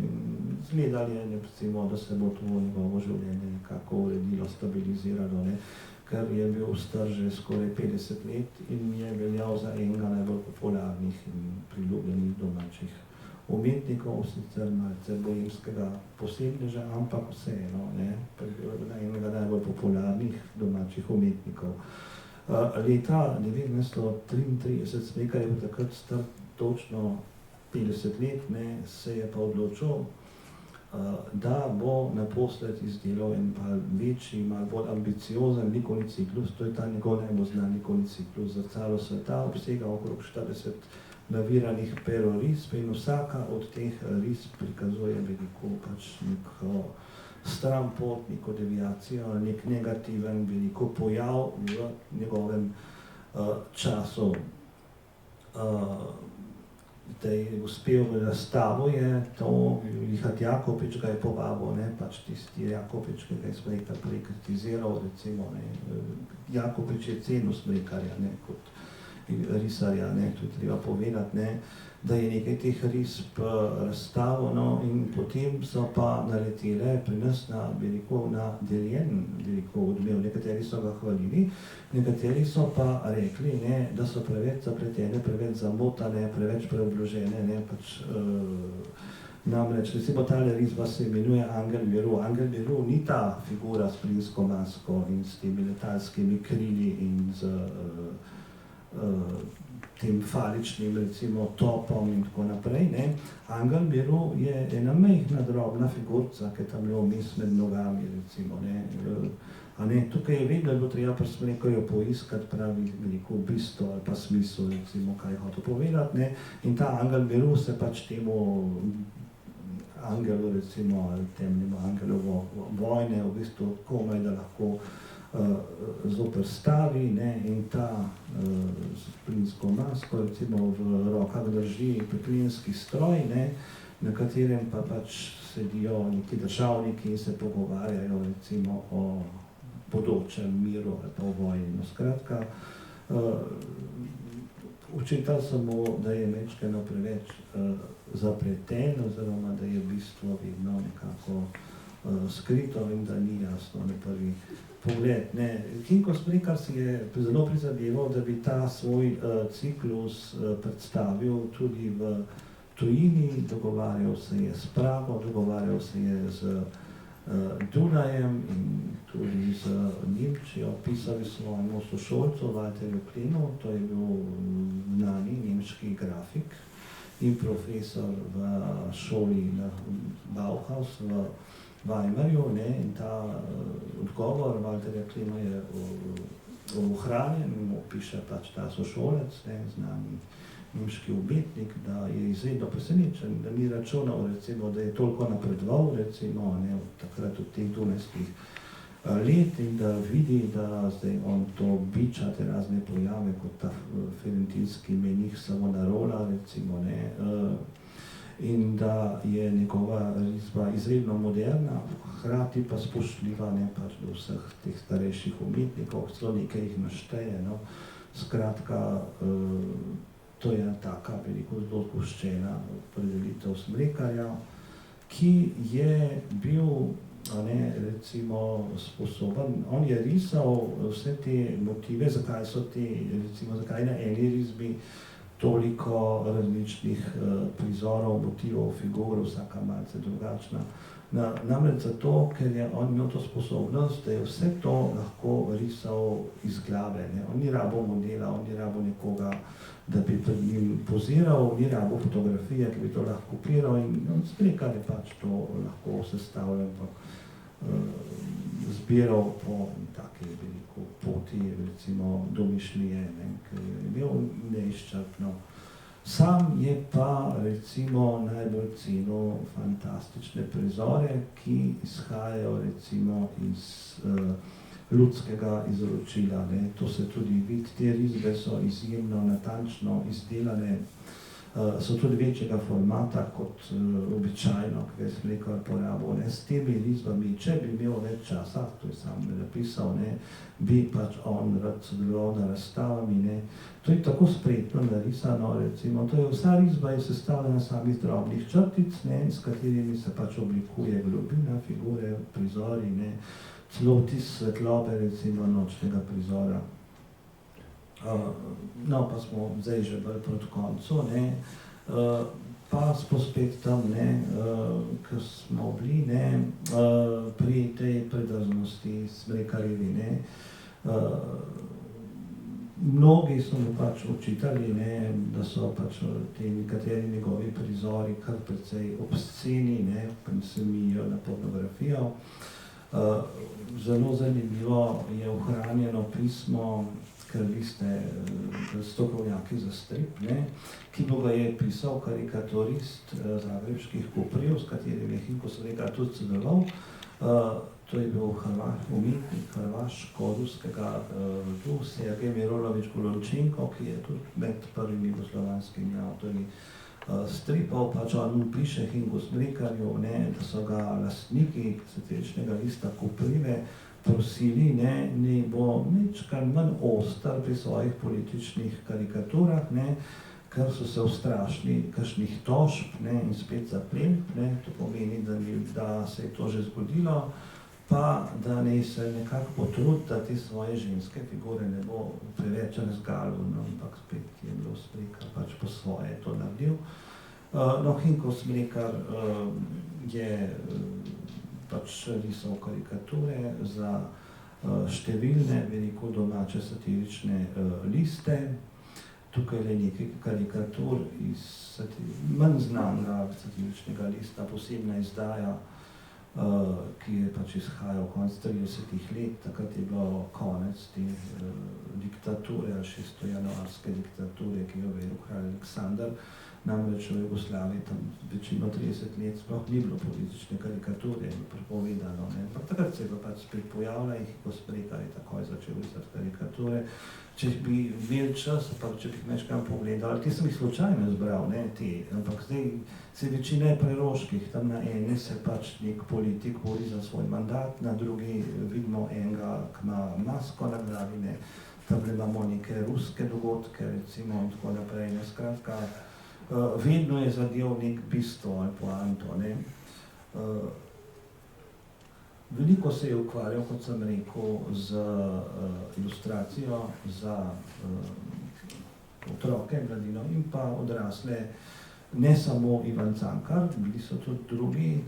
izgledali je, recimo, da se bo to njegovo življenje nekako uredilo, stabiliziralo, ne. Ker je bil star že skoraj 50 let in je veljal za enega najbolj popularnih in priljubljenih domačih umetnikov, sicer malce boemskega posebneža, ampak vseeno, ne, enega najbolj popularnih domačih umetnikov. Leta 1933, Smrekar je bil takrat star točno 50 let, ne, se je pa odločil, da bo naposled izdelal en malo večji, malo bolj ambiciozen likovni ciklus, to je ta njegov najbolj znan likovni ciklus Zrcalo sveta, obsega okrog 40 naviranih perorisb in vsaka od teh risb prikazuje, bi rekel, pač neko stranpot, neko deviacijo, nek negativen, bi rekel, pojav v njegovem času. Da je uspel v razstavo, je to Richard Jakopič ga je povabil, ne, pač tisti Jakopič, ki ga je Smrekar prej kritiziral, recimo, ne. Jakopič je cenil Smrekarja, ne, kot risarja, ne, to je treba povedati, ne, da je nekaj teh risb razstavil, no, in potem so pa naletele pri nas na, bi rekel, na deljen, bi rekel, odmev. Nekateri so ga hvalili, nekateri so pa rekli, ne, da so preveč zapletene, preveč zamotane, preveč preobložene, ne, pač namreč, recimo tale risba se imenuje Angel miru. Angel miru ni ta figura s plinsko masko in s temi letalskimi krili in z tem faličnim, recimo, topom in tako naprej, ne. Angel miru je ena majhna drobna figurca, ki je tam vmes med nogami, recimo, ne. A ne, tukaj je vedno bilo treba pri Smrekarju poiskati pravi veliko bistvo ali pa smisel, recimo, kaj je hotel povedati, ne. In ta angel miru se pač temu angelu, recimo, ali temnemu angelu vojne v bistvu komaj da lahko zoperstavi, ne, in ta s plinsko masko, recimo, v rokah drži peklinski stroj, ne, na katerem pa pač sedijo neki državniki in se pogovarjajo, recimo, o bodočem miru ali pa o vojni. No, skratka, očital sem mu, da je majčkeno preveč zapleten, oziroma da je bistvo vedno nekako skrito in da ni jasno na prvi pogled, ne. Hinko Smrekar si je zelo prizadeval, da bi ta svoj ciklus predstavil tudi v tujini, dogovarjal se je s Prago, dogovarjal se je z Dunajem in tudi z Nemčijo, pisal je svojemu sošolcu Walterju Klenu, to je bil znani nemški grafik in profesor v šoli na Bauhaus v Weimarju, ne, in ta odgovor Walterja Klena je ohranjen in opiše pač ta sošolec, ne, znani nemški umetnik, da je izredno presenečen, da ni računal, recimo, da je toliko napredoval, recimo, ne, od takrat od teh dunajskih let in da vidi, da zdaj on to biča, te razne pojave, kot ta ferentinski menih Savonarola, recimo, ne, in da je njegova risba izredno moderna, hkrati pa spoštljiva, ne, pač do vseh teh starejših umetnikov, celo nekaj jih našteje, no. Skratka, to je taka veliko zelo zgoščena opredelitev Smrekarja, ki je bil, ne, recimo, sposoben, on je risal vse te motive, zakaj so te, recimo, zakaj na eni risbi toliko različnih prizorov, motivov, figur, vsaka malce drugačna. Namreč zato, ker je on imel to sposobnost, da je vse to lahko risal iz glave, ne. On ni rabil modela, on ni rabil nekoga, da bi pred njim poziral, ni rabil fotografije, ki bi to lahko kopiral in Smrekar je pač to lahko sestavljal, zbiral po taki veliko poti, recimo, domišljije, ne, ki je imel neizčrpno. Sam je pa, recimo, najbolj cenil fantastične prizore, ki izhajajo, recimo, iz ljudskega izročila, ne. To se tudi vidi, te risbe so izjemno natančno izdelane, so tudi večjega formata kot običajno, ki je Smrekar porabil, ne. S temi risbami, če bi imel več časa, to je sam napisal, ne, bi pač on rad sodeloval na razstavami, ne. To je tako spretno narisano, recimo, to je vsa risba je sestavljena samih drobnih črtic, ne, s katerimi se pač oblikuje globina, figure, prizori, ne, celo vtis svetlobe, recimo, nočnega prizora. No, pa smo zdaj že bolj proti koncu, ne, pa smo spet tam, ne, ko smo bili, ne, pri tej predrznosti Smrekarjevi, ne. Mnogi so mu pač očitali, ne, da so pač te nekateri njegovi prizori kar precej obsceni, ne, pa se mijo na pornografijo. Zelo zanimivo je ohranjeno pismo, ker vi ste strokovnjaki za strip, ne, ki ga je pisal karikaturist zagrebških Koprijev, s katerim je Hinko Smrekar tudi sodeloval. To je bil umetnik hrvaško-ruskega rodu, Sergej Mirolović Golunčenko, ki je tudi med prvimi jugoslovanskimi avtorji stripov, pač on piše Hinko Smrekarju, ne, da so ga lastniki satiričnega lista Koprive prosili, ne, naj bo ničkar manj oster pri svojih političnih karikaturah, ne, ker so se ustrašili kakšnih tožb, ne, in spet zaplemb, ne, to pomeni, da se je to že zgodilo, pa da naj se nekako potrudi, da te svoje ženske figure ne bo preveč razgalil, no, ampak spet je bilo Smrekar pač po svoje to naredil. No, Hinko Smrekar je pač risal karikature za številne veliko domače satirične liste tukaj le nekaj karikatur iz manj znanega satiričnega lista, posebna izdaja, ki je pač izhajal konec 30 let, takrat je bilo konec te diktature, 600-januarske diktature, ki jo je vedel kralj Aleksandar. Namreč v Jugoslaviji tam večino 30 let sploh ni bilo politične karikature, je bilo prepovedano. Ampak takrat se je pač spet pojavila in Hinko Smrekar je takoj začel risati karikature. Če bi imel čas, pa če bi jih mečkam pogledal, te sem jih slučajno izbral, ampak zdaj se večina je preroških, tam na eni se pač nek politik bori za svoj mandat, na drugi vidimo enega, ki ima masko na glavi, tam imamo neke ruske dogodke, recimo, in tako naprej, skratka, vedno je zadev nek bistvo ali poanto. Veliko se je ukvarjal, kot sem rekel, z ilustracijo za otroke, mladino in pa odrasle, ne samo Ivan Cankar, bili so tudi drugi,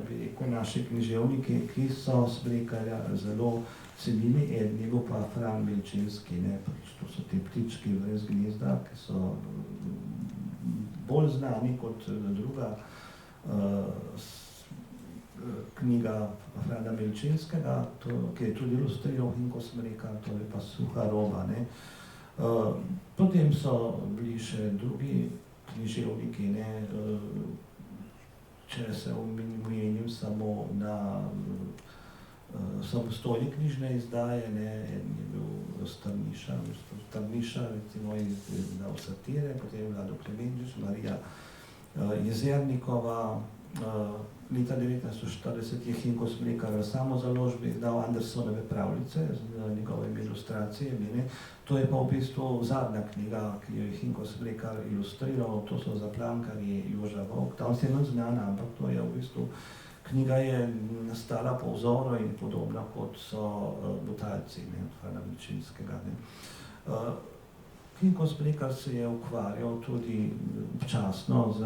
bi rekel, naši književniki, ki so Smrekarja zelo cenili, eden je bil pa Fran Milčinski, to so te ptički brez gnezda, ki so bolj znani kot druga knjiga Frana Milčinskega, ki je tudi ilustriral Hinko Smrekar, to je pa Suha roba. Potem so bili še drugi književniki, če se omenim samo na samostojne knjižne izdaje, eden je bil Strniša, recimo izdal satire, potem je Vlado Klemenčič, Marija Jezernikova, leta 1940 je Hinko Smrekar v samozaložbi izdal Andersonove pravljice z njegovimi ilustracijami. To je pa v bistvu zadnja knjiga, ki jo je Hinko Smrekar ilustriral, to so Zaplankarji Joža Vovk. Tam se je manj znana, ampak to je v bistvu knjiga je nastala po vzoru in podobno kot so Butalci od Frana Milčinskega. Hinko Smrekar se je ukvarjal tudi občasno z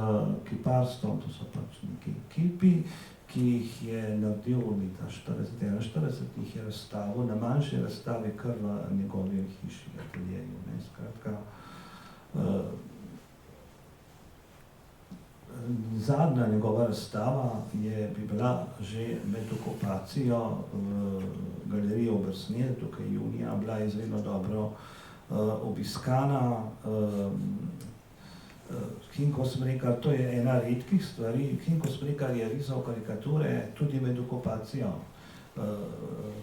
kiparstvom, to so pač neki kipi, ki jih je naredil leta 1941, jih je razstavil na manjši razstavi kar v njegovi hiši, ateljeju. Skratka, zadnja njegova razstava bi bila že med okupacijo v galeriji Obersnel, tukaj junija, bila izredno dobro obiskana. Hinko Smrekar, to je ena redkih stvari, Hinko Smrekar je risal karikature tudi med okupacijo,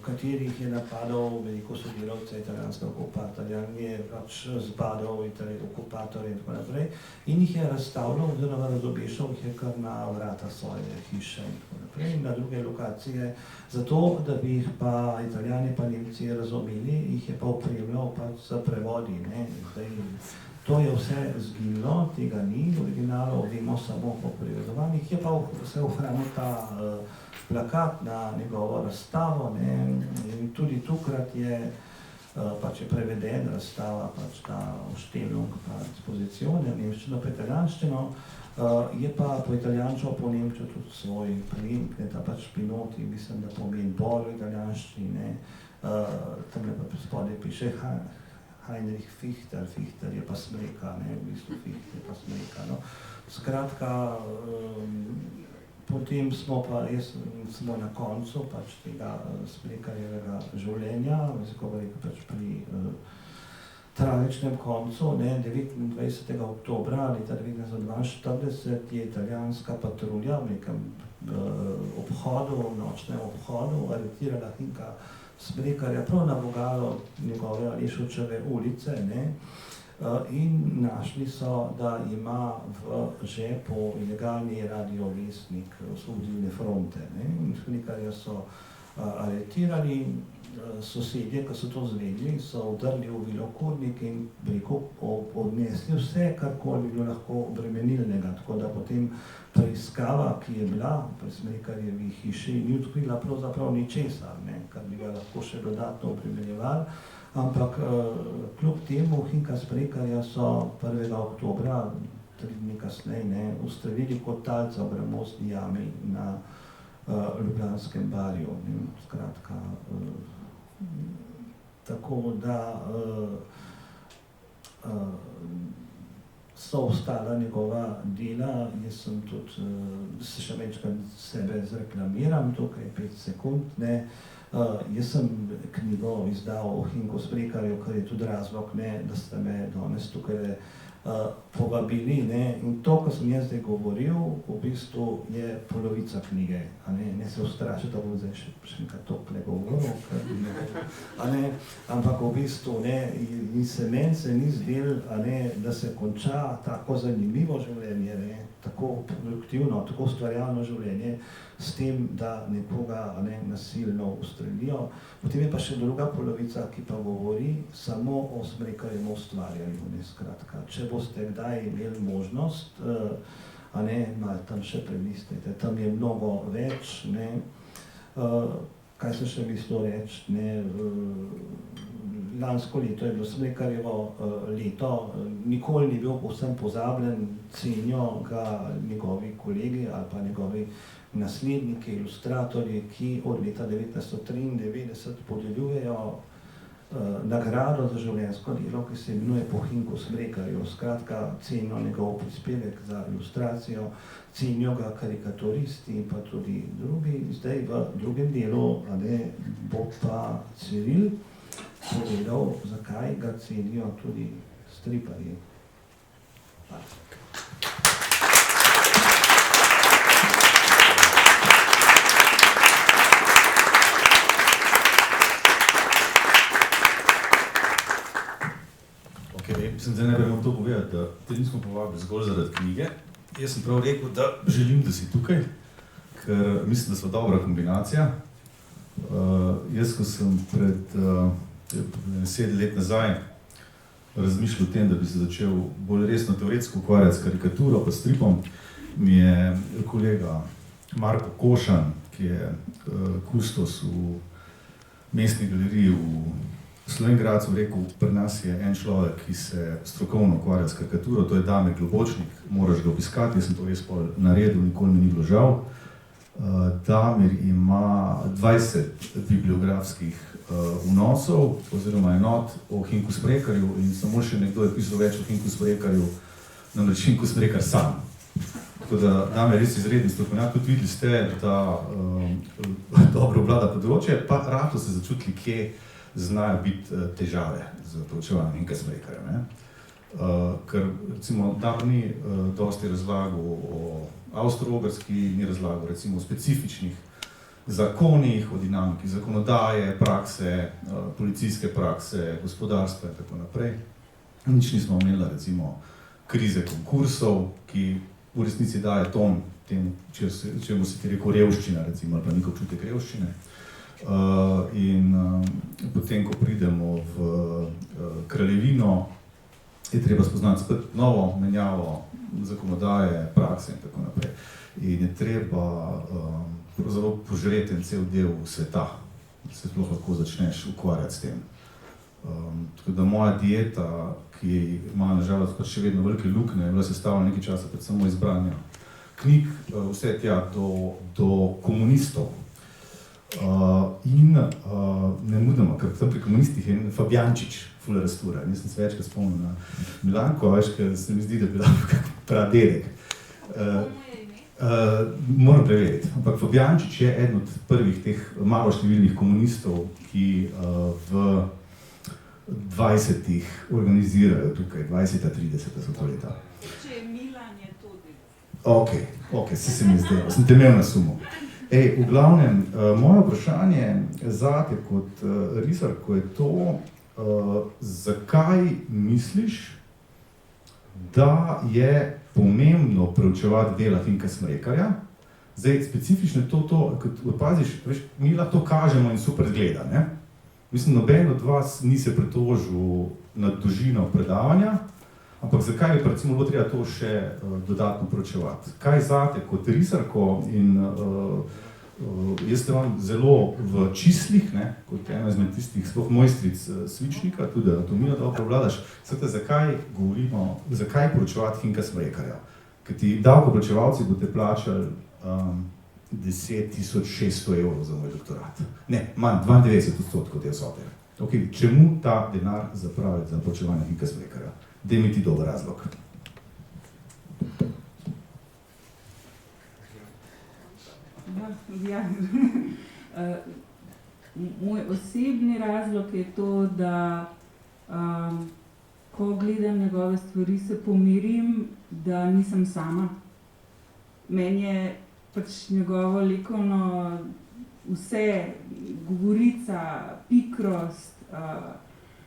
katerih je napadal veliko sodelavce italijanskega okupatorja, je pač zbadal okupatorje in tako naprej in jih je razstavljal oziroma razobešal jih je kar na vrata svoje hiše in tako naprej in na druge lokacije. Zato, da bi jih pa Italijani pa Nemci razumeli, jih je pa opremljal pač z prevodi. To je vse zginilo, tega ni originalov, vemo samo po prevedovanjih, je pa se ohranil ta plakat na njegovo razstavo, in tudi tukrat je pač je preveden razstava pač ta Ausstellung pa Exposizione, nemščino pa italijanščino, je pa po italijančo, po nemčo tudi svoj priimek, ta pač Pinoti, mislim, da pomeni bor v italijanščini, tamle pa spodaj piše Heinrich Fichter, Fichter je pa Smrekar, v bistvu Fichter je pa Smrekar. Skratka, potem smo pa, jaz smo na koncu pač tega Smrekarjevega življenja, ko bi rekel pač pri tragičnem koncu, 29. oktobra leta 1942 je italijanska patrulja v nekem obhodu, nočnem obhodu, aretirala Hinka Smrekarja prav na vogalo njegove Alešovčeve ulice, in našli so, da ima v žepu ilegalni radiovesnik Osvobodilne fronte. Smrekarja so aretirali, sosedje, ki so to zvedeli, so vdrli v Vilokurnik in odnesli vse, karkoli bi bilo lahko obremenilnega, tako da potem preiskava, ki je bila pri Smrekarjevi hiši, ni odkrila pravzaprav ničesar, kar bi ga lahko še dodatno obremenjevali, ampak kljub temu Hinka Smrekarja so 1. oktobra, 3 dni kasneje, ustrelili kot talca v gramozni jami na Ljubljanskem barju. Skratka, tako da so ostala njegova dela, jaz sem tudi, se še večkrat sebe zreklamiram, tukaj 5 sekund, ne. Jaz sem knjigo izdal o Hinku Smrekarju, kar je tudi razlog, ne, da ste me danes tukaj povabili, ne, in to, ko sem jaz zdaj govoril, v bistvu je polovica knjige, a ne, ne se ustrašiti, da bom zdaj še nekaj tokle govoril, a ne, ampak v bistvu, ne, in meni se ni zdelo, a ne, da se konča tako zanimivo življenje, ne, tako produktivno, tako ustvarjalno življenje, s tem, da nekoga, a ne, nasilno ustrelijo. Potem je pa še druga polovica, ki pa govori samo o Smrekarjevem ustvarjanju, ne, skratka. Če boste kdaj imeli možnost, a ne, malo tam še premislite, tam je mnogo več, ne. Kaj sem še mislil reči, ne, lansko leto je bilo Smrekarjevo leto, nikoli ni bil povsem pozabljen, cenijo ga njegovi kolegi ali pa njegovi nasledniki, ilustratorji, ki od leta 1993 podeljujejo nagrado za življenjsko delo, ki se imenuje po Hinku Smrekarju. Skratka, cenijo njegov prispevek za ilustracijo, cenijo ga karikaturisti in pa tudi drugi. Zdaj v drugem delu, a ne, bo pa Ciril povedal, zakaj ga cenijo tudi striparji. Mislim, da ne bomo to povedati, da te nismo povabili zgolj zaradi knjige. Jaz sem prav rekel, da želim, da si tukaj, ker mislim, da sva dobra kombinacija. Jaz, ko sem pred 7 let nazaj razmišljal o tem, da bi se začel bolj resno teoretsko ukvarjati s karikaturo pa stripom, mi je kolega Marko Košan, ki je kustos v mestni galeriji v Slovenj Gradcu, rekel, pri nas je en človek, ki se strokovno ukvarja s karikaturo, to je Damir Globočnik, moraš ga obiskati, jaz sem to res pol naredil, nikoli mi ni bilo žal. Damir ima 20 bibliografskih vnosov oziroma enot o Hinku Smrekarju in samo še nekdo je pisal več o Hinku Smrekarju, namreč Hinku Smrekar sam. Tako da Damir res izredni strokovnjak, tudi videli ste, da dobro obvlada področje, pa rato ste začutili, kje znajo biti težave z proučevanjem Hinka Smrekarja, ne. Ker recimo Damir ni dosti razlagal o Avstro-Ogrski, ni razlagal recimo o specifičnih zakonih, o dinamiki zakonodaje, prakse, policijske prakse, gospodarstva in tako naprej. Nič nismo omenili recimo krize konkursov, ki v resnici daje ton temu, čemu se ti rekel revščina recimo, ali pa nek občutek revščine. In potem, ko pridemo v kraljevino, je treba spoznati spet novo menjavo zakonodaje, prakse in tako naprej. In je treba pravzaprav požreti en cel del sveta, da se sploh lahko začneš ukvarjati s tem. Tako da moja dieta, ki ima nažalost še vedno velike luknje, je bila sestavljena nekaj časa pred samo izbranja knjig, vse tja do komunistov. In nemudoma, ker tam pri komunistih je en Fabjančič, ful rastura. Jaz sem se večkrat spomnil na Milanko, veš, ker se mi zdi, da bi dal kak pradedek. Moram preveriti, ampak Fabjančič je eden od prvih teh maloštevilnih komunistov, ki v 20-ih organizirajo tukaj, 20-30 so to leta. Če je Milan, je tudi. Ok, se mi zdelo, sem te imel na sumu. V glavnem, moje vprašanje zate kot risarko je to, zakaj misliš, da je pomembno preučevati dela Hinka Smrekarja? Zdaj, specifično to, kot opaziš, veš, mi lahko to kažemo in super zgleda, ne? Mislim, noben od vas ni se pritožil nad dolžino predavanja, ampak zakaj bi recimo bilo treba to še dodatno preučevati? Kaj zate kot risarko in jaz te imam zelo v čislih, ne, kot ena izmed tistih sploh mojstric svičnika, tudi anatomijo dobro obvladaš, zakaj preučevati Hinka Smrekarja? Ker ti davkoplačevalci boste plačali 10.600 evrov za moj doktorat. Ne, manj, 92% te vsote. Ok, čemu ta denar zapraviti za preučevanje Hinka Smrekarja? Daj mi ti dober razlog. Ja. Moj osebni razlog je to, da ko gledam njegove stvari, se pomirim, da nisem sama. Meni je pač njegovo likovno vse, govorica, pikrost,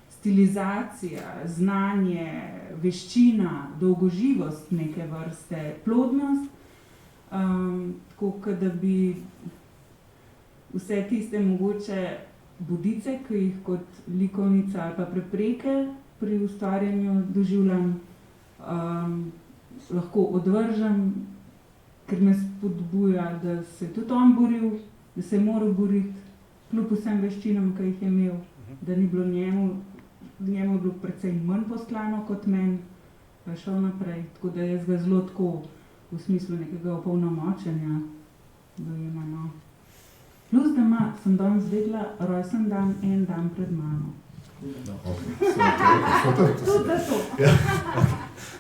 stilizacija, znanje, veščina, dolgoživost neke vrste, plodnost, tako da bi vse tiste mogoče bodice, ki jih kot likovnica ali pa prepreke pri ustvarjanju doživljam, lahko odvržem, ker me spodbuja, da se je tudi on boril, da se je moral boriti, kljub vsem veščinam, ki jih je imel, da ni bilo njemu je bilo precej manj poslano kot meni, pa je šel naprej. Tako da jaz ga zelo tako v smislu nekega opolnomočenja dojemam, no. Plus, da sem danes vedela rojsten dan en dan pred mano. No, okay. Tudi za to. Ja.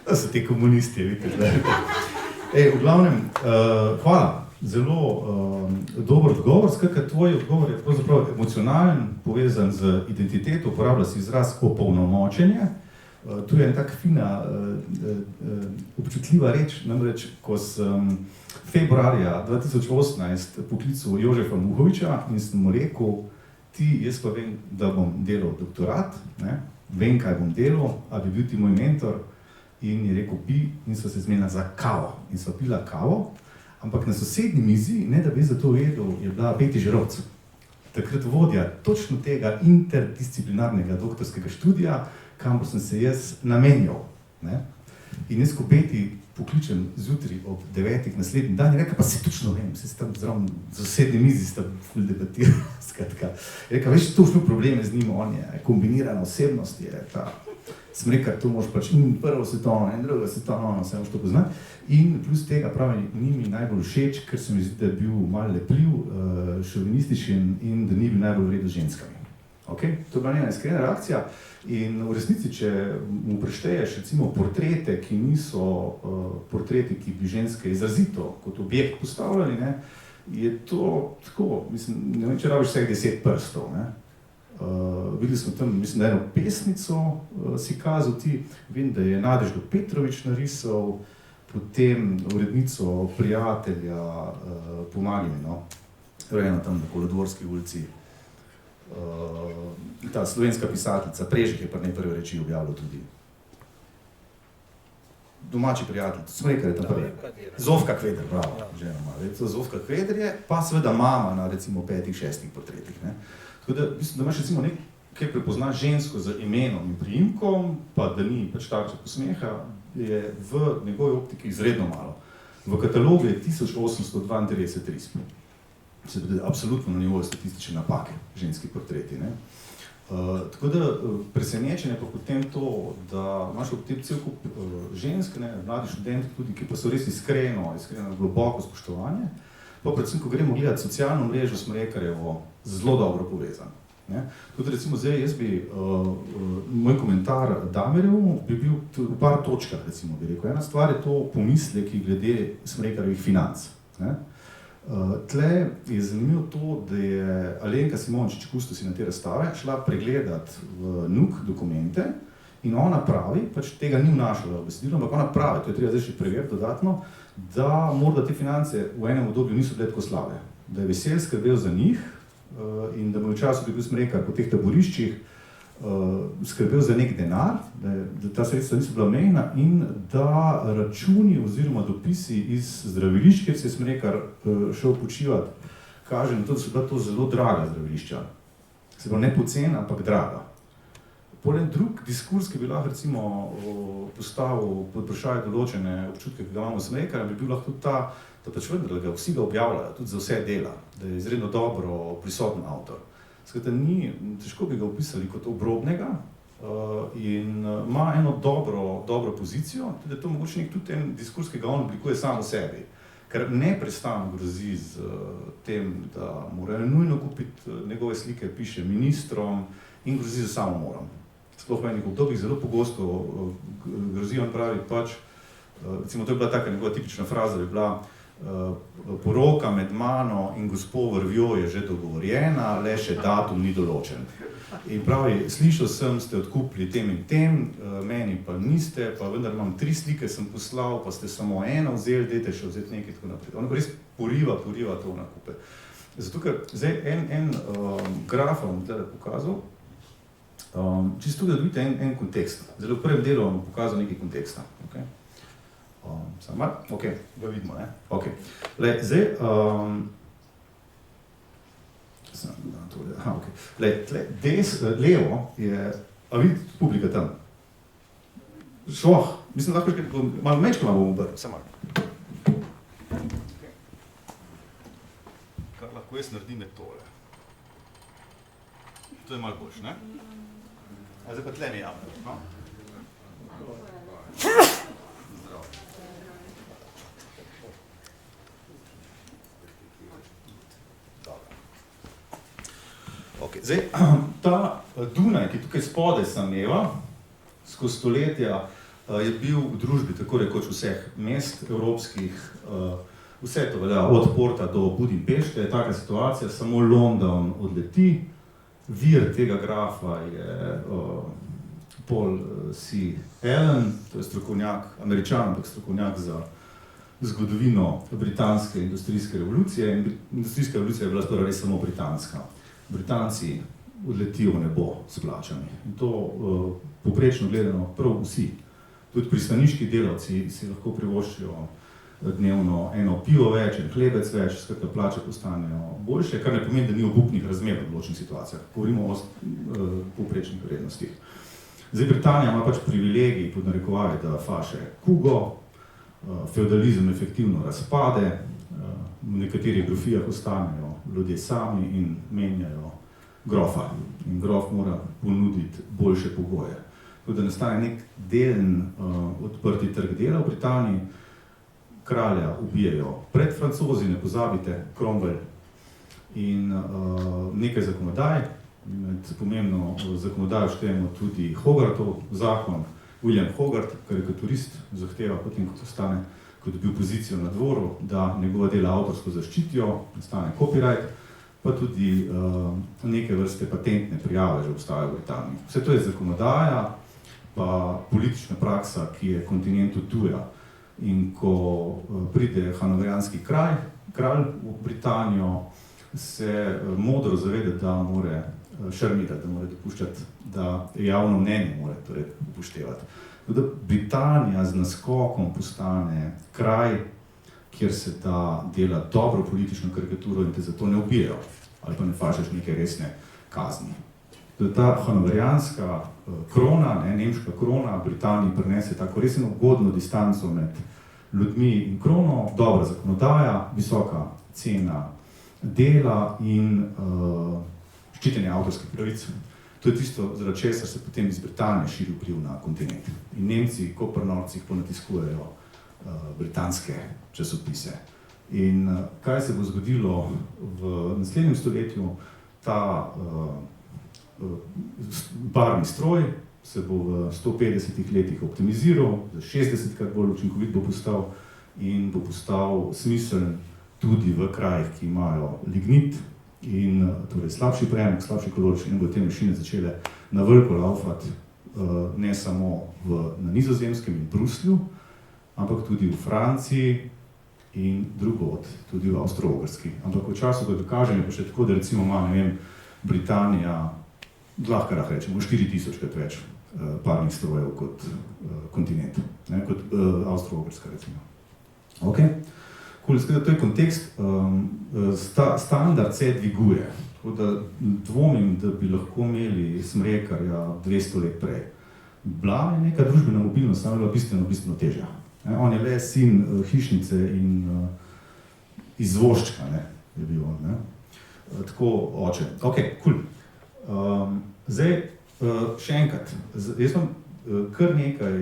To so ti komunisti, vidite. V glavnem, hvala. Zelo dober odgovor. Skratka, tvoj odgovor je pravzaprav emocionalen, povezan z identiteto, uporablja si izraz opolnomočenje. Tu je ena taka fina, občutljiva reč, namreč, ko sem februarja 2018 poklical Jožefa Muhoviča in sem mu rekel, jaz pa vem, da bom delal doktorat, ne? Vem, kaj bom delal, a bi bil ti moj mentor, in je rekel, in sva se zmenila za kavo. In sva pila kavo, ampak na sosednji mizi, ne da bi za to vedel, je bila Beti Žerovc. Takrat vodja točno tega interdisciplinarnega doktorskega študija, kamor sem se jaz namenjal. Ne? In jaz, ko Beti pokličem zjutraj ob 9. naslednji dan, je rekel, pa se točno vem, se tam zraven za sosednji mizi sta ful debatirali. Skratka, je rekel, veš, točno probleme z njim, on je kombinirana osebnost, je ta. Sem rekel, to moš pač in prvo svetovno, in drugo svetovno, vse moš to poznati. In plus tega pravi, ni mi najbolj všeč, ker se mi zdi, da je bil malo lepljiv, šovinističen in da ni bil najbolj v redu z ženskami. Okay? To je bila njena iskrena reakcija. In v resnici, če mu prešteješ recimo portrete, ki niso portreti, ki bi ženske izrazito kot objekt postavljali, ne, je to tako, mislim, ne vem, če rabiš vseh 10 prstov, ne. Videli smo tam, mislim, da eno pesnico si kazal ti, vem, da je Nadeždo Petrovič narisal, potem urednico Prijatelja, Pomagaj mi, no, rojena tam na Kolodvorski ulici. Ta slovenska pisateljica, Prežih je pa prve reči objavljal tudi. Domači prijatelj, to smo rekli, tam prvi. Zofka Kveder, bravo, žena ima. Zofka Kveder je, pa seveda mama na recimo 5-6 portretih, ne. Tako da, mislim, da imaš recimo nekaj prepoznaš žensko z imenom in priimkom, pa da ni pač takšne posmeha, je v njegovi optiki izredno malo. V katalogu je 1832 risb. Se bi absolutno na nivoju statistične napake, ženski portreti, ne. Tako da presenečenje pa potem to, da imaš potem cel kup žensk, ne, mladi študenti tudi, ki pa so res iskreno globoko spoštovanje, pa predvsem, ko gremo gledati socialno mrežo Smrekarjevo, zelo dobro povezan. Ne. Tudi recimo zdaj, jaz bi, moj komentar Damerjevu bi bil v par točkah, recimo bi rekel. Ena stvar je to pomisleki glede Smrekarjevih financ, ne. Tle je zanimivo to, da je Alenka Simončič, kustosi na te razstave, šla pregledati v NUK dokumente in ona pravi, pač tega ni vnašala v besedilo, ampak ona pravi, to je treba zdaj še preveriti dodatno, da morda te finance v enem obdobju niso bile tako slabe, da je Vesel skrbel za njih in da mu v času, ki je bil Smrekar po teh taboriščih, skrbel za nek denar, da ta sredstva niso bila omejena in da računi oziroma dopisi iz zdravilišč, kjer se je Smrekar šel počivati, kaže na to, da so bila to zelo draga zdravilišča. Se pravi, ne poceni, ampak draga. Poleg drug diskurs, ki bi lahko recimo postavil pod vprašanje določene občutke, ki ga imamo Smrekar, bi bil lahko tudi ta, da pač vendar, da vsi ga objavljajo, tudi za vse dela, da je izredno dobro prisoten avtor. Skratka, težko bi ga opisali kot obrobnega in ima eno dobro pozicijo, tudi to mogoče tudi en diskurs, ki ga on oblikuje sam v sebi, ker neprestano grozi z tem, da morajo nujno kupiti njegove slike, piše ministrom in grozi za samomorom. sploh v enih obdobjih zelo pogosto grozijo, on pravi pač, recimo to je bila taka njegova tipična fraza, bi bila poroka med mano in gospo Vrvjo je že dogovorjena, le še datum ni določen. In pravi, slišal sem, ste odkupili tem in tem, meni pa niste, pa vendar imam 3 slike sem poslal, pa ste samo eno vzeli, dajte še vzeti nekaj tako naprej. On res poriva to nakupe. Zato, ker zdaj en graf vam tle pokazal, čisto tudi, da dobite en kontekst. Zdaj v prvem delu vam pokazal nekaj konteksta. Okay? Samo malo? Ok, ga vidimo, ne? Ok. Zdaj, levo je, a vidite publika tam? Šloh, mislim, lahko malo mečko vam bom obrnil, samo malo. Kar lahko jaz naredim je tole. To je malo boljše, ne? A zdaj pa tle mi javno, no? Okay, zdaj, ta Dunaj, ki tukaj spodaj sameva, skozi stoletja, je bil v družbi tako rekoč vseh mest evropskih, vse to velja od Porta do Budimpešte, je taka situacija, samo London odleti. Vir tega grafa je Paul C. Allen, to je strokovnjak, Američan, ampak strokovnjak za zgodovino britanske industrijske revolucije. In industrijska revolucija je bila skoraj res samo britanska. Britanci odletijo v nebo s plačami. In to povprečno gledano prav vsi. Tudi pristaniški delavci si lahko privoščijo dnevno eno pivo več, en hlebec več, skratka plače postanejo boljše, kar ne pomeni, da ni obupnih razmer v določenih situacijah. Govorimo o povprečnih vrednostih. Zdaj, Britanija ima pač privilegij, pod narekovaji, da faše kugo, feudalizem efektivno razpade, v nekaterih grofijah ostanejo ljudje sami in menjajo grofa. In grof mora ponuditi boljše pogoje. Tako da nastane nek delen odprti trg dela v Britaniji. Kralja ubijajo pred Francozi, ne pozabite, Cromwell, in nekaj zakonodaj. Med pomembno zakonodajo štejemo tudi Hogartov zakon. William Hogarth, karikaturist, zahteva potem, ko dobil pozicijo na dvoru, da njegova dela avtorsko zaščitijo, nastane copyright, pa tudi neke vrste patentne prijave že obstajajo v Britaniji. Vse to je zakonodaja, pa politična praksa, ki je kontinentu tuja. In ko pride hanoverijanski kralj v Britanijo, se modro zaveda, da mora šarmirati, da mora dopuščati, da javno mnenje mora torej upoštevati. Da Britanija z naskokom postane kraj, kjer se da dela dobro politično karikaturo in te zato ne ubijajo, ali pa ne fašeš neke resne kazni. Ta hanoverijanska krona, nemška krona, Britaniji prinese tako resno ugodno distanco med ljudmi in krono, dobra zakonodaja, visoka cena dela in ščitenje avtorskih pravic. To je tisto, zaradi česar se potem iz Britanije širi vpliv na kontinent. In Nemci, ko pri norcih, ponatiskujejo britanske časopise. In kaj se bo zgodilo v naslednjem stoletju? Ta barvni stroj se bo v 150 letih optimiziral, za 60krat bolj učinkovit bo postal in bo postal smiseln tudi v krajih, ki imajo lignit in torej slabši premog, slabši kalorični, in bo te mašine začele na veliko laufati, ne samo na Nizozemskem in Bruslju, ampak tudi v Franciji in drugod, tudi v Avstro-Ogrski. Ampak v času, ko je dokažen, je pa še tako, da recimo ima, ne vem, Britanija, lahko rečemo, 4000krat več parnih strojev kot kontinent, ne, kot Avstro-Ogrska recimo. Ok? Cool, to je kontekst, standard se dviguje, tako da dvomim, da bi lahko imeli Smrekarja 200 let prej. Bila je neka družbena mobilnost, samo je bila bistveno težja. On je le sin hišnice in izvoščka, ne, je bil on, ne. Tako oče. Ok, cool. Zdaj, še enkrat, jaz imam kar nekaj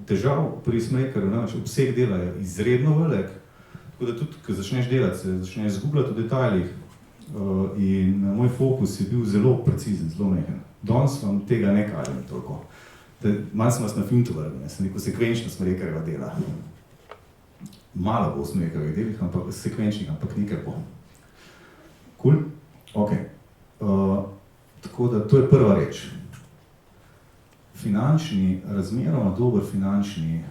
težav pri Smrekarju, namreč obseg dela je izredno velik, tako da tudi, ko začneš delati, se začneš izgubljati v detajlih in moj fokus je bil zelo precizen, zelo mehen. Danes vam tega ne kažem toliko. Malo sem vas na fintu vrgel, sem rekel sekvenčno Smrekarjeva dela. Malo bo v Smrekarjevih delih, ampak sekvenčnih, ampak nekaj bo. Cool? Ok. Tako da to je prva reč. Finančni, razmeroma dober finančni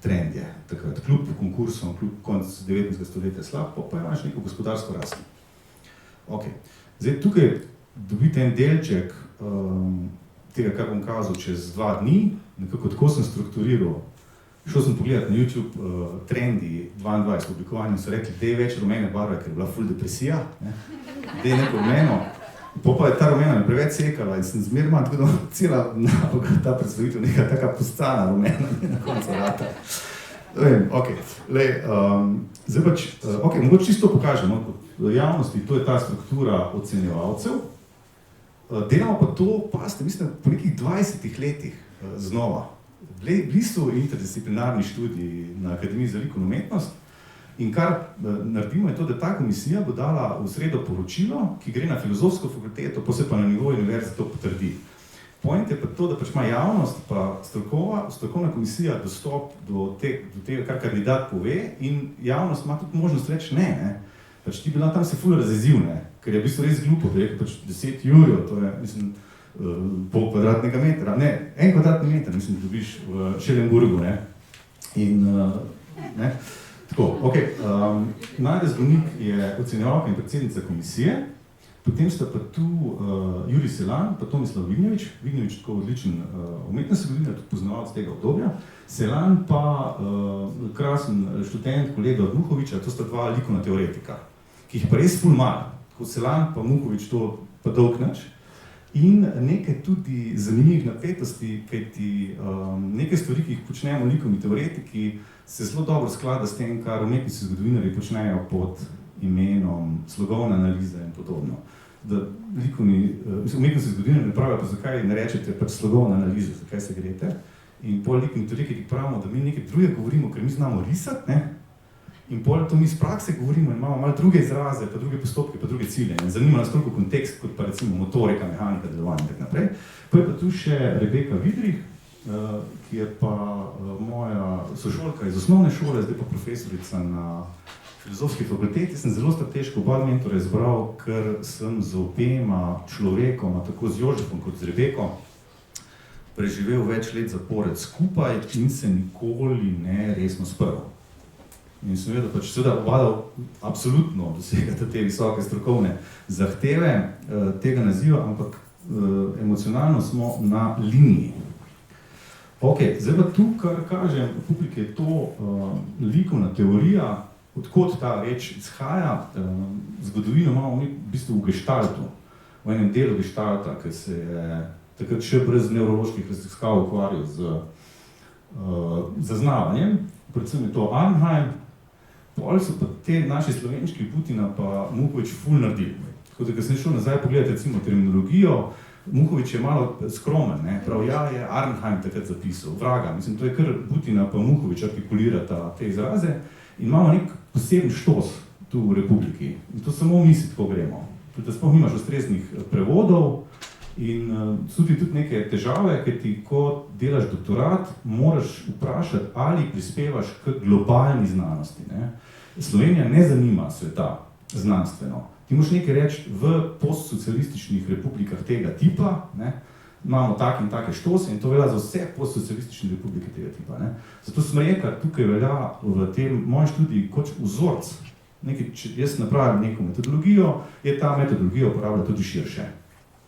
trend je takrat. Kljub konkursom, kljub konc 19. stoletja slab, pa imaš neko gospodarsko rast. Ok. Zdaj tukaj dobite en delček tega, kar bom kazal čez 2 dni, nekako tako sem strukturiral. Šel sem pogledat na YouTube trendi 22 oblikovanju in so rekli, da je več rumene barve, ker je bila ful depresija, da je neko rumeno. Pa je ta rumena me preveč sekala in sem zmerman, tako da cela ta predstavitev neka taka postana rumena na koncu rata. Ok, zdaj pač, ok, mogoče čisto pokažemo kot javnosti, to je ta struktura ocenjevalcev. Delamo pa to, pasite, mislim, po nekih 20 letih znova. Bili so interdisciplinarni študiji na Akademiji za likovno umetnost in kar naredimo je to, da ta komisija bo dala v sredo poročilo, ki gre na filozofsko fakulteto, posebej pa na nivoju univerze to potrdi. Point je pa to, da pač ima javnost pa strokovna komisija dostop do tega, kar kandidat pove in javnost ima tudi možnost reči ne. Pač ti bila tam se ful razjezil, ne, ker je v bistvu res glupo, da je rekel pač 10 jurjev, to je, mislim, pol kvadratnega metra, ne, 1 kvadratni meter, mislim, da dobiš v Šelenburgu, ne, in, ne, tako, ok, Najda Zvonik je ocenjevalka in predsednica komisije, potem sta pa tu Jurij Selan, pa Tomislav Vignjević, Vignjević tako odličen umetnostni zgodovinar, tudi poznavalec tega obdobja, Selan pa krasen študent kolega od Muhoviča, to sta 2 likovna teoretika, ki jih pa res ful malo, kot Selan pa Muhovič to pa dolg nič. In nekaj tudi zanimivih napetosti, kajti nekaj stvari, ki jih počnemo likovni teoretiki, se zelo dobro sklada s tem, kar umetniški zgodovinarji počnejo pod imenom slogovna analiza in podobno. Da umetniški zgodovinarji ne pravijo, pa zakaj ne rečete pač slogovna analiza, zakaj se greste. In pol likovni teoretiki pravimo, da mi nekaj drugega govorimo, ker mi znamo risati, ne? In pol to mi iz prakse govorimo in imamo malo druge izraze, pa druge postopke, pa druge cilje. In zanima nas toliko kontekst, kot pa recimo motorika, mehanika, delovanje in tako naprej. Pa je pa tu še Rebeka Vidrih, ki je pa moja sošolka iz osnovne šole, zdaj pa profesorica na filozofski fakulteti. Sem zelo strateško oba mentorja izbral, ker sem z obema človekoma, tako z Jožefom kot z Rebeko, preživel več let zapored skupaj in se nikoli ne resno sprl. In sem vedel, pač seveda obadal absolutno dosegati te visoke strokovne zahteve tega naziva, ampak emocionalno smo na liniji. Ok, zdaj pa tu, kar kažem publike, je to likovna teorija, odkot ta reč izhaja. Zgodovino imamo mi v bistvu v gestaltu, v enem delu gestalta, ki se je takrat še brez nevroloških raziskav ukvarjal z zaznavanjem, predvsem je to Arnheim. Pol so pa te naši slovenčki Putina pa Muhovič ful naredili. Tako da, ko sem šel nazaj pogledati recimo terminologijo, Muhovič je malo skromen, ne, prav ja je Arnheim takrat zapisal, vraga, mislim, to je kar Putina pa Muhovič artikulirata te izraze in imamo nek poseben štos tu v Republiki. In to samo misli, tako gremo. Tudi sploh nimaš ustreznih prevodov in tudi neke težave, ker ti, ko delaš doktorat, moraš vprašati, ali prispevaš k globalni znanosti, ne. Slovenija ne zanima sveta znanstveno. Ti moraš nekaj reči v postsocialističnih republikah tega tipa, ne. Imamo take in take štose in to velja za vse postsocialistične republike tega tipa, ne. Zato Smrekar tukaj velja v tem mojem študiji kot vzorc. Nekaj, če jaz napravim neko metodologijo, je ta metodologija uporablja tudi širše.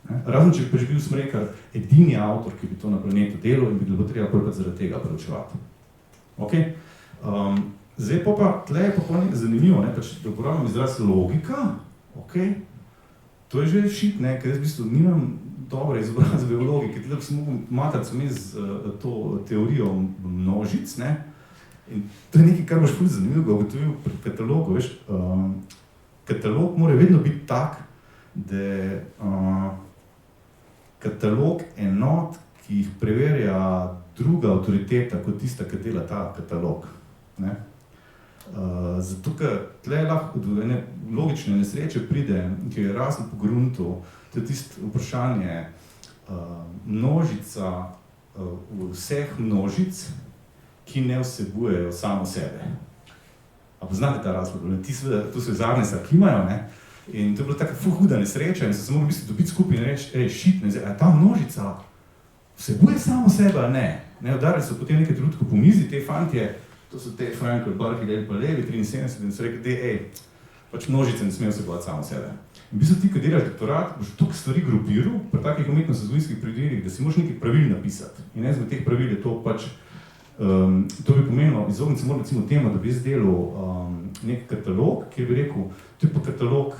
Razen, če bi bil Smrekar edini avtor, ki bi to na planetu delal in bi bilo treba prvi zaradi tega preučevati. Ok? Zdaj pa tle je pa nekaj zanimivo, ne? Pač, da uporabljam izraz logika, ok? To je že šit, ne? Ker jaz v bistvu nimam dobre izobrazbe v logiki, tle bi se mogel matrati vmes to teorijo množic, ne? In to je nekaj, kar boš ful zanimivo ugotovil pri katalogu, veš? Katalog mora vedno biti tak, da katalog enot, ki jih preverja druga avtoriteta kot tista, ki dela ta katalog. Ne? Zato, ker tle lahko do ene logične nesreče pride, ki je rasno po gruntu, to je tisto vprašanje, množica vseh množic, ki ne vsebujejo samo sebe. A poznate ta razlog? To so iz Arnesa Kimajo, ne? In to je bila taka huda nesreča in so se mogli v bistvu dobiti skupaj in reči, shit, a ta množica vsebuje samo sebe, ali ne? Udarili so potem nekaj trenutkov po mizi, te fantje, to so te Frankl, Barki, pa Levi, 73, in so rekli, pač množice ne smejo vsebovati samo sebe. In v bistvu ti, ko delaš doktorat, boš toliko stvari grupiral pri takih umetnostno-zgodovinskih predelih, da si moraš nekaj pravil napisati. In eno izmed teh pravil je to pač, to bi pomenilo, izogniti se moram recimo temu, da bi jaz delal nek katalog, kjer bi rekel, to je pa katalog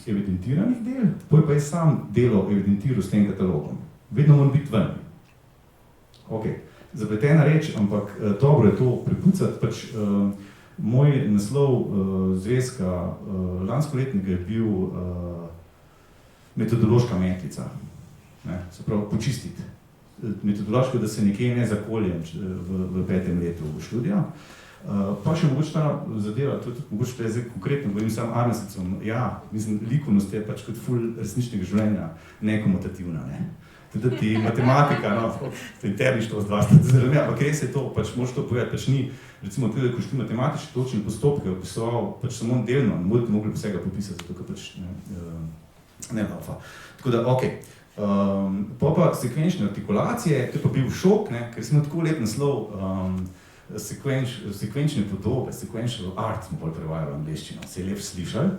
evidentiranih del, pa jaz sam delo evidentiral s tem katalogom. Vedno moram biti ven. Ok, zapletena reč, ampak dobro je to prepucati, pač moj naslov zvezka lanskoletnega je bil metodološka metlica, se pravi počistiti. Metodološko, da se nekje ne zakoljem v 5. letu študija. Pa še mogoče ta zadeva, to je tudi mogoče zdaj konkretno, govorim sam Arnesicom, ja, mislim, likovnost je pač kot ful resničnega življenja nekomutativna, ne. Tudi ti matematika, interništvo z 20 zelo, ampak res je to, pač moraš to povedati, pač ni, recimo tudi, ko ti matematični točni postopke opisoval, pač samo delno, ne bodo mogli vsega popisati, zato ker pač ne alfa. Tako da, okej. Pa sekvenčne artikulacije, to je pa bil šok, ne, ker smo tako lep naslov sekvenčne podobe, sequential art smo bolj prevajali v angleščino, se je lep slišali.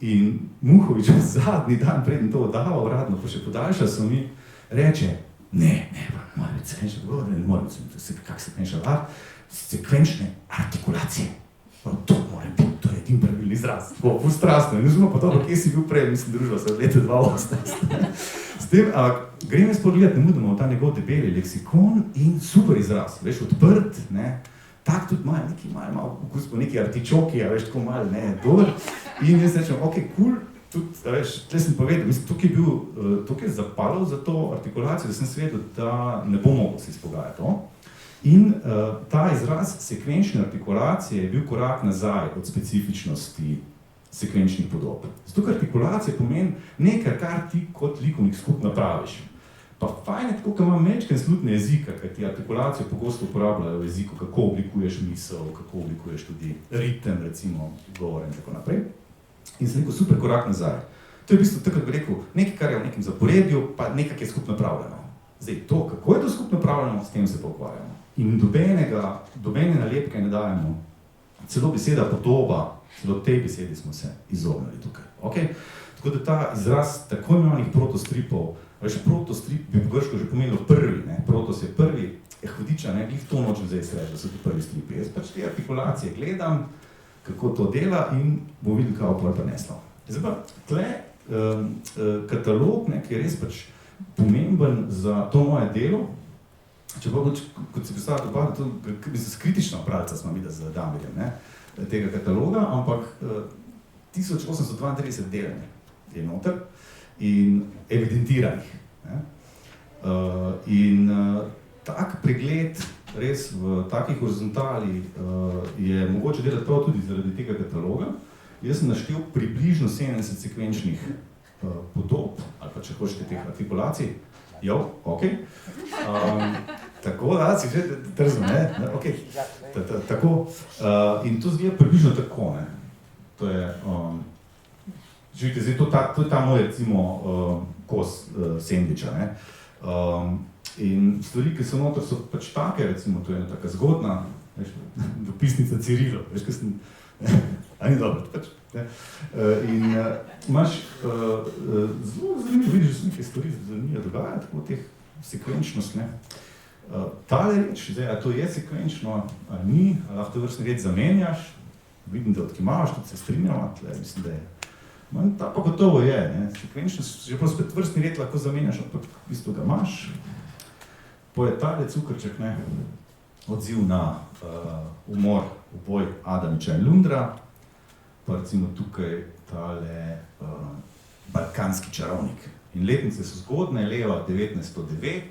In Muhovič zadnji dan predtem to oddaval uradno, pa še podaljšal so mi, reče, ne, mora biti sekvenčne podobe, ne mora biti, kak sequential art, sekvenčne artikulacije. To mora biti, to je edin pravilni izraz, tako strastno. In vzmo pa to, kje si bil prej, mislim, družba se od leta 2018. S tem, grem jaz pogledati nemudoma v ta njegov debeli leksikon in super izraz, veš, odprt, ne, tak tudi malo, neki malo vkus po neki artičoki, a veš, tako malo, ne, dober. In jaz rečem, ok, cool, tudi, veš, tle sem povedal, mislim, tukaj je zapalil za to artikulacijo, da sem se vedel, da ne bom mogel se izpogajati to. In ta izraz sekvenčne artikulacije je bil korak nazaj od specifičnosti sekvenčnih podob. Zato, ker artikulacija pomeni nekaj, kar ti kot likovnik skupno praviš. Pa fajn je tako, ko imam mečken slutne jezika, ker ti artikulacijo pogosto uporabljajo v jeziku, kako oblikuješ misel, kako oblikuješ tudi ritem, recimo, govor in tako naprej. In sem rekel, super korak nazaj. To je v bistvu tako, da bi rekel, nekaj, kar je v nekem zaporedju, pa nekaj, ki je skupno pravljeno. Zdaj, to, kako je to skupno pravljeno, s tem se pa ukvarjamo. In dobene nalepke ne dajemo. Celo beseda podoba, celo tej besedi smo se izognili tukaj. Okay? Tako da ta izraz tako imenovanih protostripov, veš, protostrip bi po grško že pomenil prvi, ne? Protos je prvi, hudiča, ne, glih to nočem zdaj se reči, da so ti prvi stripi. Jaz pač te artikulacije gledam, kako to dela in bom videl, kaj bo prineslo. Zdaj pa, tle katalog, ne, ki je res pač pomemben za to moje delo, čeprav, kot si predstavljate, to kritična pravca smo videli z Damirjem, ne, tega kataloga, ampak 1832 delene je noter in evidentiranih. Ne. In tak pregled res v takih horizontali je mogoče delati prav tudi zaradi tega kataloga. Jaz sem naštel približno 70 sekvenčnih podob, ali pa če hočete teh artikulacij. Jo, ok. Tako, da, si že trzno, ne? Ok. Tako. In to zgleda približno tako, ne? To je, živite, zdaj, to je ta moj, recimo, kos sendviča, ne? In stvari, ki so noter, so pač take, recimo, to je ena taka zgodna, veš, dopisnica Cirilo, veš, kaj sem, a ni dobro, pač, ne? In imaš zelo zanimivo, vidiš, da so nekaj stvari zanimivo dogaja, tako teh sekvenčnost, ne? Tale reč, zdaj, a to je sekvenčno, a ni, a lahko vrstni red zamenjaš, vidim, da odkimavaš, tudi se strinjava, tle, mislim, da je. Ta pa gotovo je, ne? Sekvenčnost, že prav spet vrstni red lahko zamenjaš, ampak v bistvu ga imaš. Poetalje Cukrček, ne, odziv na umor, uboj Adamiča in Lundra, pa recimo tukaj tale Balkanski čarovnik. In letnice so zgodne, leva 1909,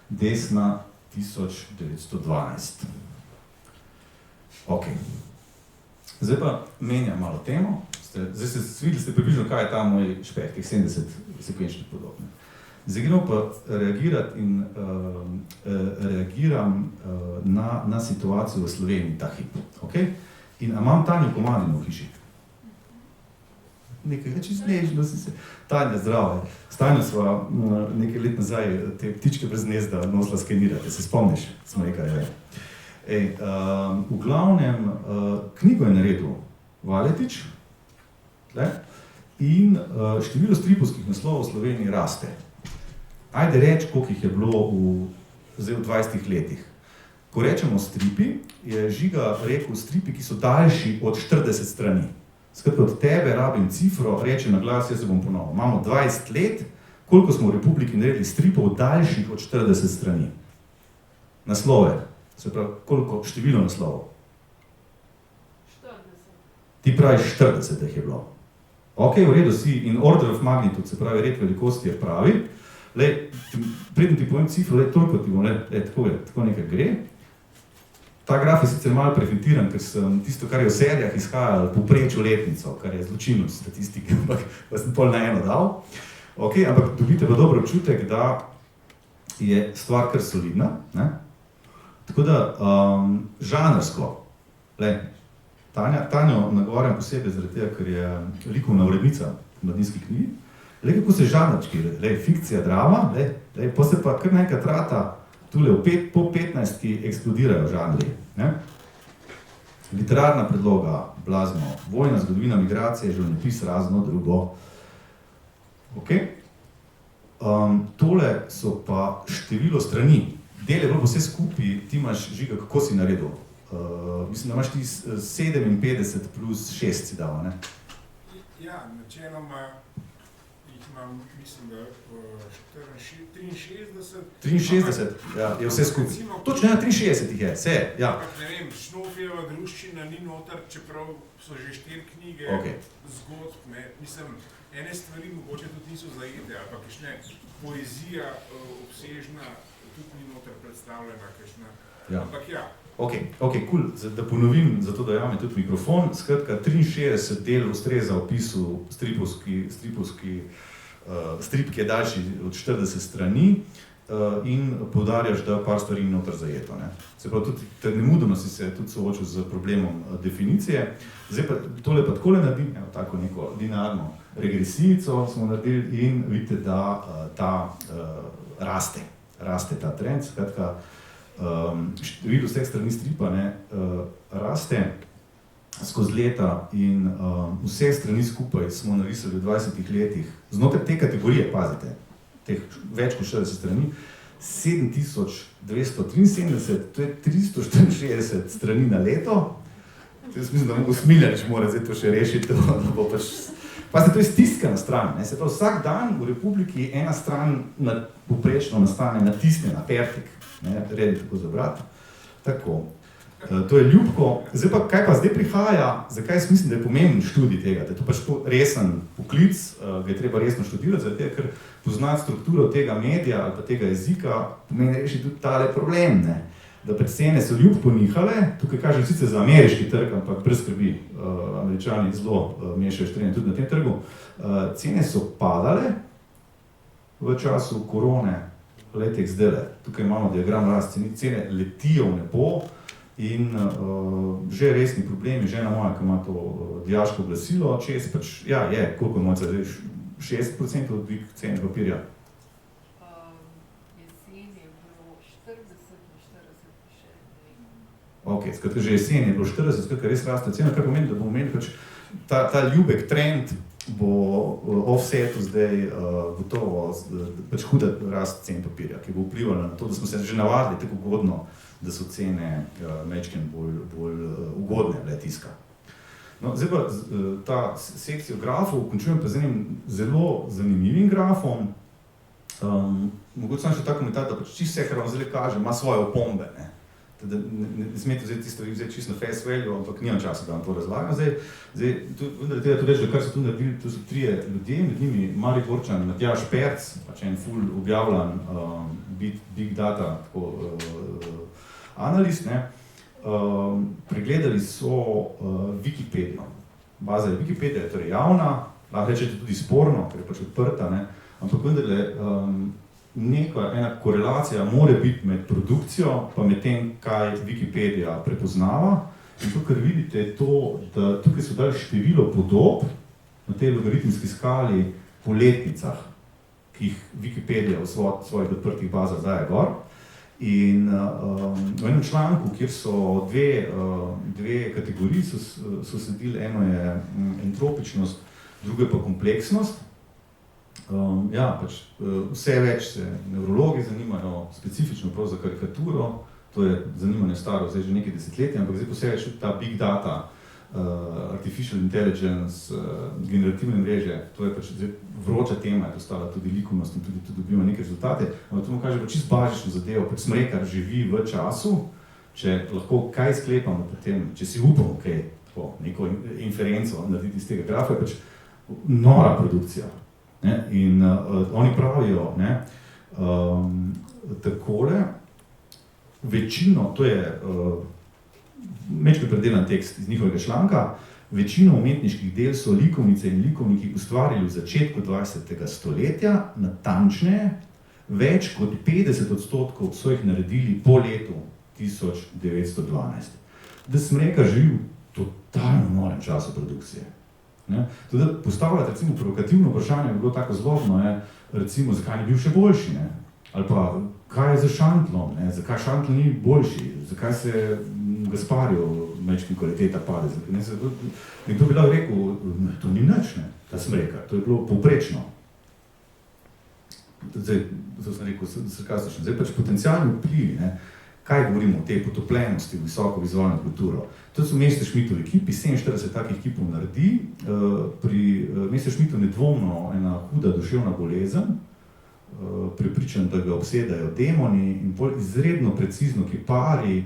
desna 1912. Ok. Zdaj pa menjam malo temo. Zdaj ste videli približno, kaj je ta moj špeh, teh 70 sekvenčnih podob. Zdaj gremo pa reagirati in reagiram na situacijo v Sloveniji ta hip. Okay? In imam Tanjo Komadino v hiši. Nekaj čisto nežno si se. Tanja, zdravo. S Tanjo sva nekaj let nazaj te ptičke brez gnezda nosila skenirati. Se spomniš? Smo nekaj. V glavnem, knjigo je naredil Valetič in število stripovskih naslovov v Sloveniji raste. Ajde reči, koliko jih je bilo zdaj v 20 letih. Ko rečemo stripi, je Žiga rekel stripi, ki so daljši od 40 strani. Skratka, od tebe rabim cifro, reče na glas, jaz se bom ponovil. Imamo 20 let, koliko smo v Republiki naredili stripov daljših od 40 strani. Naslove, se pravi, koliko število naslovov? 40. Ti praviš 40, da jih je bilo. Ok, v redu si, in order of magnitude, se pravi, red velikosti je pravi. Preden ti povem cifro, toliko ti bom, tako nekaj gre. Ta graf je sicer malo prefintiran, ker sem tisto, kar je v serijah izhajalo, povprečju letnico, kar je zločinno statistike, ampak pa sem pol na eno dal. Ok, ampak dobite pa dober občutek, da je stvar kar solidna. Ne? Tako da, žanrsko, Tanjo nagovarjam posebej zaradi tega, ker je likovna urednica v Mladinski knjigi. Kako se žanrčki, fikcija, drama, pa se pa kar nekaj trata, tule po 15-ki eksplodirajo žanri. Ne? Literarna predloga, blazno, vojna, zgodovina, migracije, življenjepis, razno drugo. Okay. Tole so pa število strani. Del je bilo vse skupaj, ti imaš, Žiga, kako si naredil? Mislim, da imaš ti 57 plus 6 si dal, ne? Ja, načeloma jih imam, mislim, da 63, ja, je vse skupaj. Točno, 63 jih je, vse, ja. Ne vem, Šnofijeva druščina ni noter, čeprav so že 4 knjige, zgodb, ne, mislim, ene stvari mogoče tudi niso zajete, ampak kakšne poezija obsežna tudi ni noter predstavljena, kakšna, ampak ja. Ok, cool, da ponovim, zato da jame tudi mikrofon, skratka 63 del ustreza opisu stripovski strip, ki je daljši od 40 strani in poudarjaš, da par stvari ni noter zajeto. Ne? Se pravi, tudi nemudoma si se tudi soočil z problemom definicije. Zdaj pa tole pa takole naredim, tako neko linearno regresijico smo naredili in vidite, da ta raste ta trend, skratka, število vseh strani stripa raste skozi leta in vse strani skupaj smo narisali v 20 letih, znotraj te kategorije, pazite, teh več kot 40 strani, 7273, to je 364 strani na leto. Jaz mislim, da mogo Smiljanič mora zdaj to še rešiti, da bo pač... Pazite, to je stiskana stran, ne? Se pravi, vsak dan v Republiki ena stran poprečno nastane natisnjena, perfik, redi tako zabrati. Tako. To je ljubko. Zdaj pa, kaj pa zdaj prihaja, zakaj jaz mislim, da je pomemben študij tega, da je to pač resen poklic, ga je treba resno študirati, zato ker poznati strukturo tega medija ali pa tega jezika pomeni rešiti tudi tale problem, ne? Da pač cene so ljubko nihale, tukaj kažem sicer za ameriški trg, ampak brez skrbi, Američani zelo mešajo štrene tudi na tem trgu, cene so padale v času korone, letek zdajle, tukaj imamo diagram rast, cene letijo v nebo, in že resni problemi, žena moja, ki ima to dijaško glasilo, čez pač, ja, je, koliko mojca, 60% odvig cene papirja? Jesen je bilo 40 na 40 Ok, skratka, že jesen je bilo 40, skratka, res raste cena, kar pomeni, da bomo imeli pač ta ljubek trend bo offsetu zdaj gotovo pač huda rast cen papirja, ki bo vplivala na to, da smo se že navadili tako ugodno, da so cene majčkeno bolj ugodne tiska. No, zdaj pa ta sekcijo grafov končujem pa z enim zelo zanimivim grafom. Mogoče sam še ta komentar, da pač čisto vse, kar vam zdaj kaže, ima svoje opombe, ne? Ne smete vzeti tisto čisto na face value, ampak nimam časa, da vam to razlagam. Zdaj, vendar treba tudi reči, da kar so tu naredili, to so 3 ljudje, med njimi Mariborčan, Matjaž Perc, pač en ful objavljan big data analist, ne. Pregledali so Wikipedijo. Baza je Wikipedija, je torej javna, lahko rečete tudi sporno, ker je pač odprta, ne. ampak vendarle ena korelacija mora biti med produkcijo pa med tem, kaj Wikipedija prepoznava. In to, kar vidite, je to, da tukaj so dali število podob na tej logaritmski skali po letnicah, ki jih Wikipedija v svojih odprtih bazah daje gor. In v enem članku, kjer so dve kategoriji so sledili, eno je entropičnost, drugo je pa kompleksnost. Vse več se nevrologi zanimajo specifično prav za karikaturo, to je zanimanje staro zdaj že nekaj desetletja, ampak zdaj vse več ta big data, artificial intelligence, generativne mreže, to je pač vroča tema, je postala tudi likovnost in tudi dobimo neke rezultate, ampak to mu kaže pa čisto bazično zadevo, pač Smrekar živi v času, če lahko kaj sklepamo potem, če si upamo kaj, neko inferenco narediti iz tega grafa, je pač nora produkcija. Ne? In oni pravijo, takole, večino, to je večkrat predelan tekst iz njihovega članka, večino umetniških del so likovnice in likovniki ustvarili v začetku 20. stoletja, natančneje, več kot 50% so jih naredili po letu 1912. Da Smrekar živi v totalno norem času produkcije. Tudi postavljati recimo provokativno vprašanje bi bilo tako zlobno, recimo, zakaj ni bil še boljši, ne? Ali pa, kaj je za Šantlom, ne? Zakaj Šantl ni boljši, zakaj se Gasparju mečki kvaliteta pade, nekdo bi lahko rekel, to ni nič, ne? Ta Smrekar, to je bilo povprečno. Zdaj, to sem rekel, sarkastično, zdaj pač potencialni vplivi, ne? Kaj govorimo o tej potopljenosti v visoko vizualno kulturo? To so Messerschmittovi ekipi, 47 takih ekipov naredi. Pri Messerschmittu nedvomno ena huda duševna bolezen, prepričan, da ga obsedajo demoni in bolj izredno precizno kipari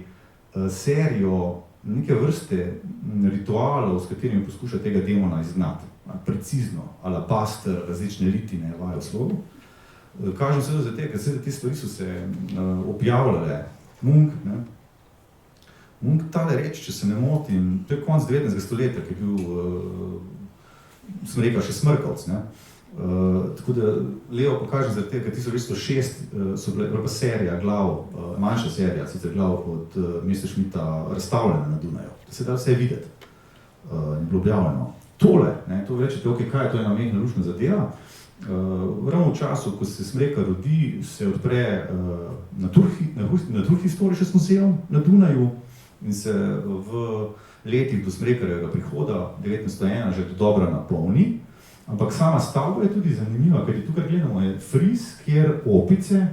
serijo neke vrste ritualov, s katerimi poskuša tega demona izgnati. Precizno, alabaster, različne ritine, vajo slogu. Kažem seveda za ker seveda te stvari so se objavljale. Munch, tale reč, če se ne motim, to je konc 19. stoletja, ki je bil, sem rekel, še smrkavc, ne? Tako da levo pokažem zaradi tega, ker 1906 so bila pa serija glav, manjša serija, sicer glav od Messerschmitta razstavljena na Dunaju, da se da vse videti in bilo objavljeno. Tole, ne, to rečete, ok, kaj je to ena mehna lušna zadeva, ravno v času, ko se Smrekar rodi, se odpre Naturhistorischem muzeum na Dunaju in se v letih do Smrekarjevega prihoda, 1901, že dobra napolni. Ampak sama stavba je tudi zanimiva, ker tukaj gledamo je fris, kjer opice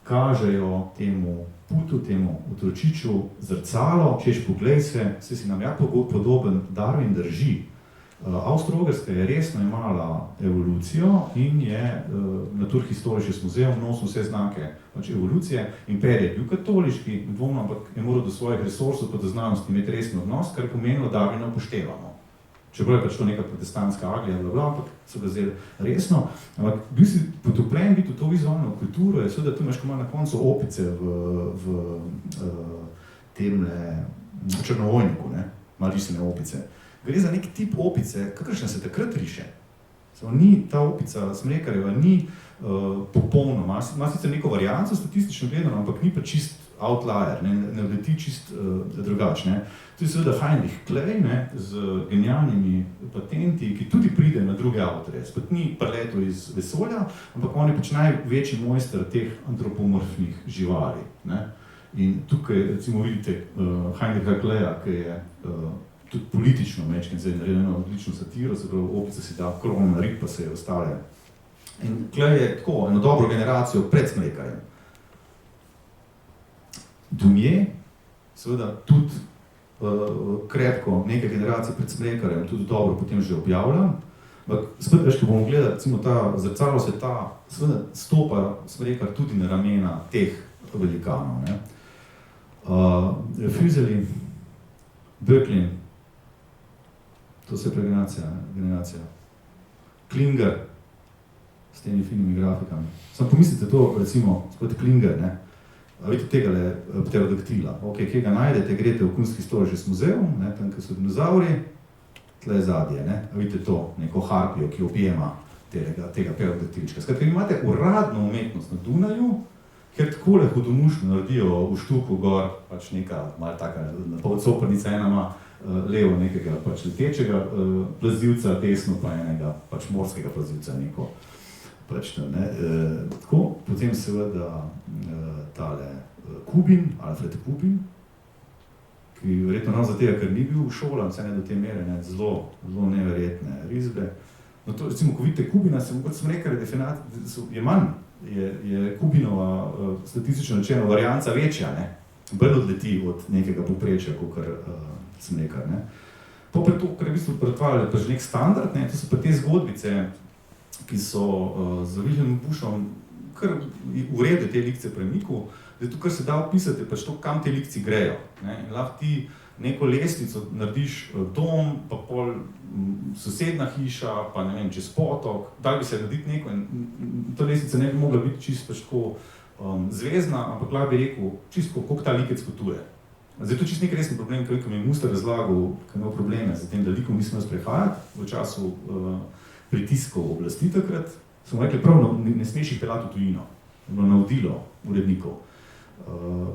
kažejo temu putu, temu otročiču zrcalo, češ poglej se, si nam jako podoben, Darwin drži. Avstro-Ogrska je resno imala evolucijo in je Naturhistorischem muzeum nosil vse znake evolucije. Imperij je bil katoliški, dvomno, ampak je moral do svojih resursov pa do znanosti imeti resni odnos, kar je pomenilo, da Darwina upoštevamo. Čeprav je pač to neka protestantska Anglija, ampak so ga zelo resno. Ampak bil si potopljen biti v to vizualno kulturo, je seveda tu imaš, ko ima na koncu opice v temle črnovojniku, ne, ima risane opice. Gre za nek tip opice, kakršna se takrat riše. Ni ta opica Smrekarjeva, ni popolnoma, ima sicer neko varianco statistično gledano, ampak ni pa čist outlier, ne leti čist drugačne. To je seveda Heinrich Kley, z genialnimi patenti, ki tudi pride na druge avtorje. Spet ni preletel iz vesolja, ampak on je pač največji mojster teh antropomorfnih živali. In tukaj recimo vidite Heinricha Kleja, ki je tudi politično mečken, zdaj naredeno odlično satiro, se pravi, opica si da krono na rit, pa se je ostale. In Klej je tako, eno dobro generacijo pred Smrekarjem. Dumje, seveda tudi krepko nekaj generacij pred Smrekarjem, tudi dobro potem že objavljam. Spet več, ko bomo gledali, recimo ta zrcalo sveta, seveda stopa Smrekar tudi na ramena teh velikanov. Füzeli, Böcklin, to se je generacija. Klinger, s temi finimi grafikami. Samo pomislite to, recimo, spet Klinger, ne? Vidite tegale pterodaktila. Ok, kje ga najdete, greste v Kunsthistorischem muzeum, tam, kjer so dinozauri, tle zadje, ne? Vidite to, neko harpijo, ki objema tega pevdatička. Skratka, imate uradno umetnost na Dunaju, ker takole hudomušno naredijo v Štuku gor, pač neka malo taka podsoprnica, ena ima levo nekega pač letečega plazivca, desno pa enega pač morskega plazivca neko. Pač, ne, tako, potem seveda tale Kubin, Alfred Kubin, ki verjetno ravno zato, ker ni bil šolan, vse ne do te mere, ne, zelo neverjetne risbe. No to, recimo, ko vidite Kubina, sem rekel, je manj, je Kubinova statistično rečeno varianca večja, ne? Bolj odleti od nekega povprečja, kakor sem rekel. Ne? To, kar je v bistvu pretvarjali, pa že nek standard, ne? To so pa te zgodbice, ki so z Wilhelmom Buschom kar v redu te lekcije premiku, da to, kar se da opisati, je pač to, kam te lekcije grejo. Ne? In lahko ti neko lestvico narediš dom, pa pol sosedna hiša, pa ne vem, čez potok, dal bi se narediti neko in ta lestvica ne bi mogla biti čisto pač tako zvezdna, ampak lahko bi rekel, čisto koliko ta likec potuje. Zdaj, to je čisto nek resen problem, ki mi je Muster razlagal, ki imel probleme z tem, da likom nismo sprehajati v času pritiskov oblasti takrat. Smo rekli, prav, ne smeš jih pelati v tujino, je bilo navodilo urednikov.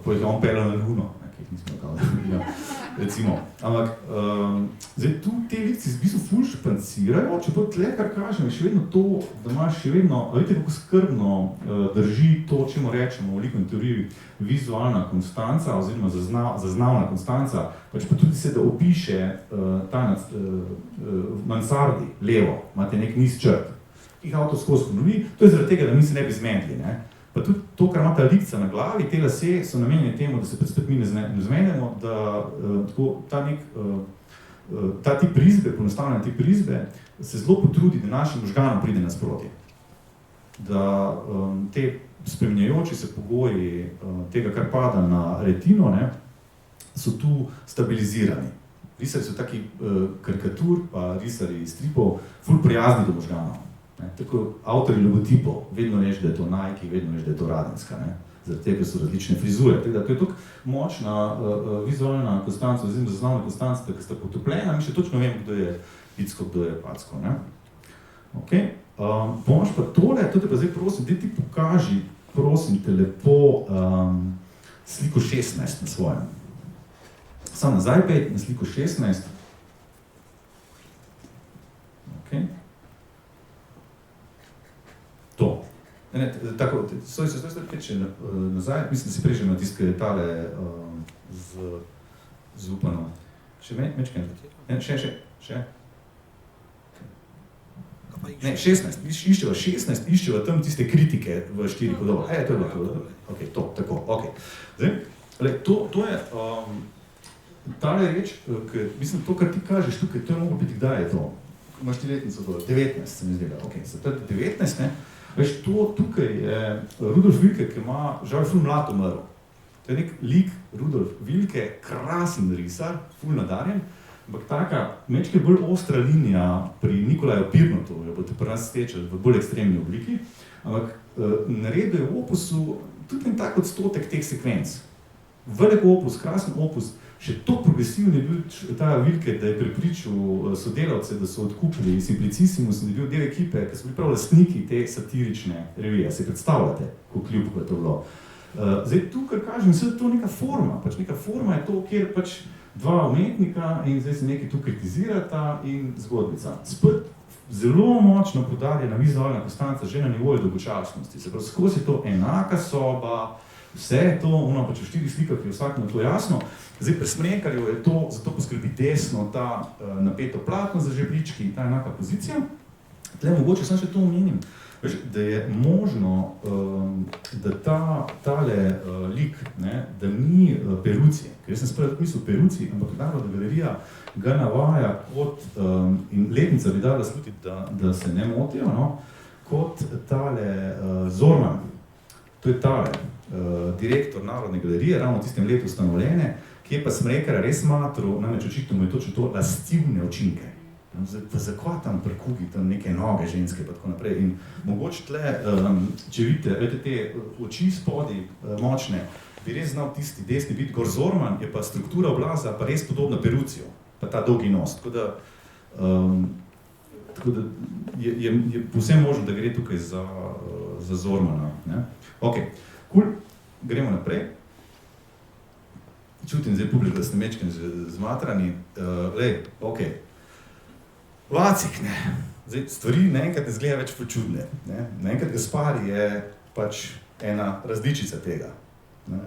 Po jih je on pelal na Luno, ki jih nismo rekali, recimo. Ampak, zdaj tu te lekcije v bistvu ful špancirajo, čeprav tle, kar kažem, je še vedno to, da imaš še vedno, vidite, kako skrbno drži to, čemu rečemo v likovni teoriji vizualna konstanca, oziroma zaznavna konstanca, pač pa tudi se, da opiše ta v mansardi, levo, imate nek niz črt, ki jih avtor skozi ponovi, to je zaradi tega, da mi se ne bi zmedli, ne. Pa tudi to, kar ima ta likca na glavi, te lase so namenjeni temu, da se spet mi ne zmenimo, da tako, ta tip risbe, poenostavljena tip risbe, se zelo potrudi, da našim možganom pride nasproti. Da te spremenjajoči se pogoji tega, kar pada na retino, ne, so tu stabilizirani. Risari so taki karikatur, pa risari stripov, ful prijazni do možganov. Tako avtorji logotipov, vedno veš, da je to Nike, vedno veš, da je to Radenska, ne? Zaradi tega so različne frizure. Tako to je tako močna vizualna konstanca, oziroma zaznavna konstanca, da sta potopljena, mi še točno vemo, kdo je Vicko, kdo je Packo. Ne? Okay. Pomoč pa tole, to te pa zdaj prosim, da ti pokaži, prosim te lepo sliko 16 na svojem. Samo nazaj pet, na sliko 16. Okay. To. Ne, tako, stoj peče nazaj, mislim, da si prej že na tiske tale z upano. Še mečkaj? Ne, še. Ne, 16, iščeva 16, iščeva tam tiste kritike v 4 podobah. To je bilo to. Ok, to, tako, ok. Zdaj, to je tale reč, mislim, to, kar ti kažeš tukaj, to je moglo biti, kdaj je to? Imaš ti letnico to, 19 se mi zdela, ok, se to je 19, ne? Veš, to tukaj je Rudolf Vilke, ki ima, žal je ful mlad umrl. To je nek lik Rudolf Vilke, krasen risar, ful nadarjen, ampak taka mečke bolj ostra linija pri Nikolaju Pirnotu, jo boste pri nas stečali v bolj ekstremni obliki, ampak naredil je v opusu tudi en tak odstotek teh sekvenc. Velik opus, krasen opus, še to progresivno je bil ta Vilke, da je prepričal sodelavce, da so odkupili Simplicissimus in da je bil del ekipe, ki so bili prav lastniki te satirične revije. Se predstavljate, koliko ljubko je to bilo. Zdaj, tu, kar kažem, je to neka forma. Pač neka forma je to, kjer pač dva umetnika in zdaj se nekaj tu kritizirata in zgodbica. Spet zelo močno poudarjena vizualna konstanca že na nivoju dolgočasnosti. Se pravi, skozi to enaka soba, vse je to, pač v 4 slikah je vsakemu to jasno. Zdaj, pri Smrekarju je to, zato poskrbi desno ta napeto platno za žebljički, ta enaka pozicija. Tle mogoče samo še to omenim, veš, da je možno, da tale lik, ne, da ni Peruci, ker jaz sem spravo mislil Peruci, ampak Narodna galerija ga navaja kot, in letnica bi dala sluti, da se ne motijo, no, kot tale Zorman, to je tale direktor Narodne galerije, ravno v tistem letu ustanovljene, ki je pa Smrekarja res matro, namreč očitno mu je točno to lascivne učinke. Pa zakaj tam pri Kugi, tam neke noge ženske pa tako naprej. In mogoče tle, če vidite te oči spodaj močne, bi res znal tisti desni biti gor Zorman, je pa struktura obraza pa res podobna Peruciju, pa ta dolgi nos. Tako tako da je povsem možno, da gre tukaj za Zormana. Ne? Ok, cool. Gremo naprej. Čutim zdaj publiko, da ste mečkani zmatrani. Ok. Vacik, ne. Zdaj, stvari naenkrat ne izgleda več počudne. Ne? Naenkrat Gaspari je pač ena različica tega. Ne?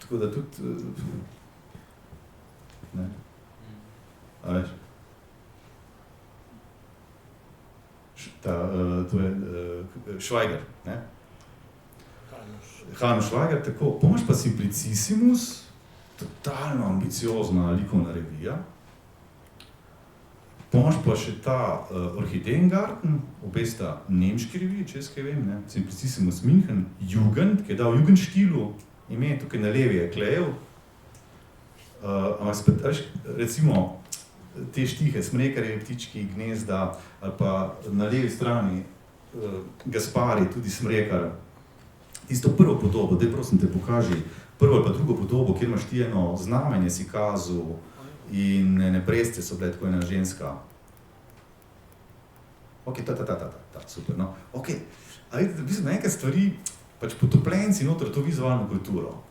Tako da tudi... Ne? A veš? To je Švajger, ne? Hanus Švajger, tako. Pomaž pa Simplicissimus, totalno ambiciozna likovna revija. Pomaž pa še ta Orchideengarten, obe sta nemški reviji, če jaz kaj vem, ne? Simplicissimus München, Jugend, ki je dal Jugendstilu, ime tukaj na levi je Klejev. Ampak spet, recimo, te štihe, Smrekarje, Ptički, Gnezda, ali pa na levi strani Gaspari, tudi Smrekar. Tisto prvo podobo, daj prosim te pokaži, prvo ali pa drugo podobo, kjer imaš ti eno znamenje si kazal in ene preste so bile tako ena ženska. Ok, super, no. Ok, a vidite, v bistvu na nekaj stvari, pač potopljenci noter to vizualno kulturo.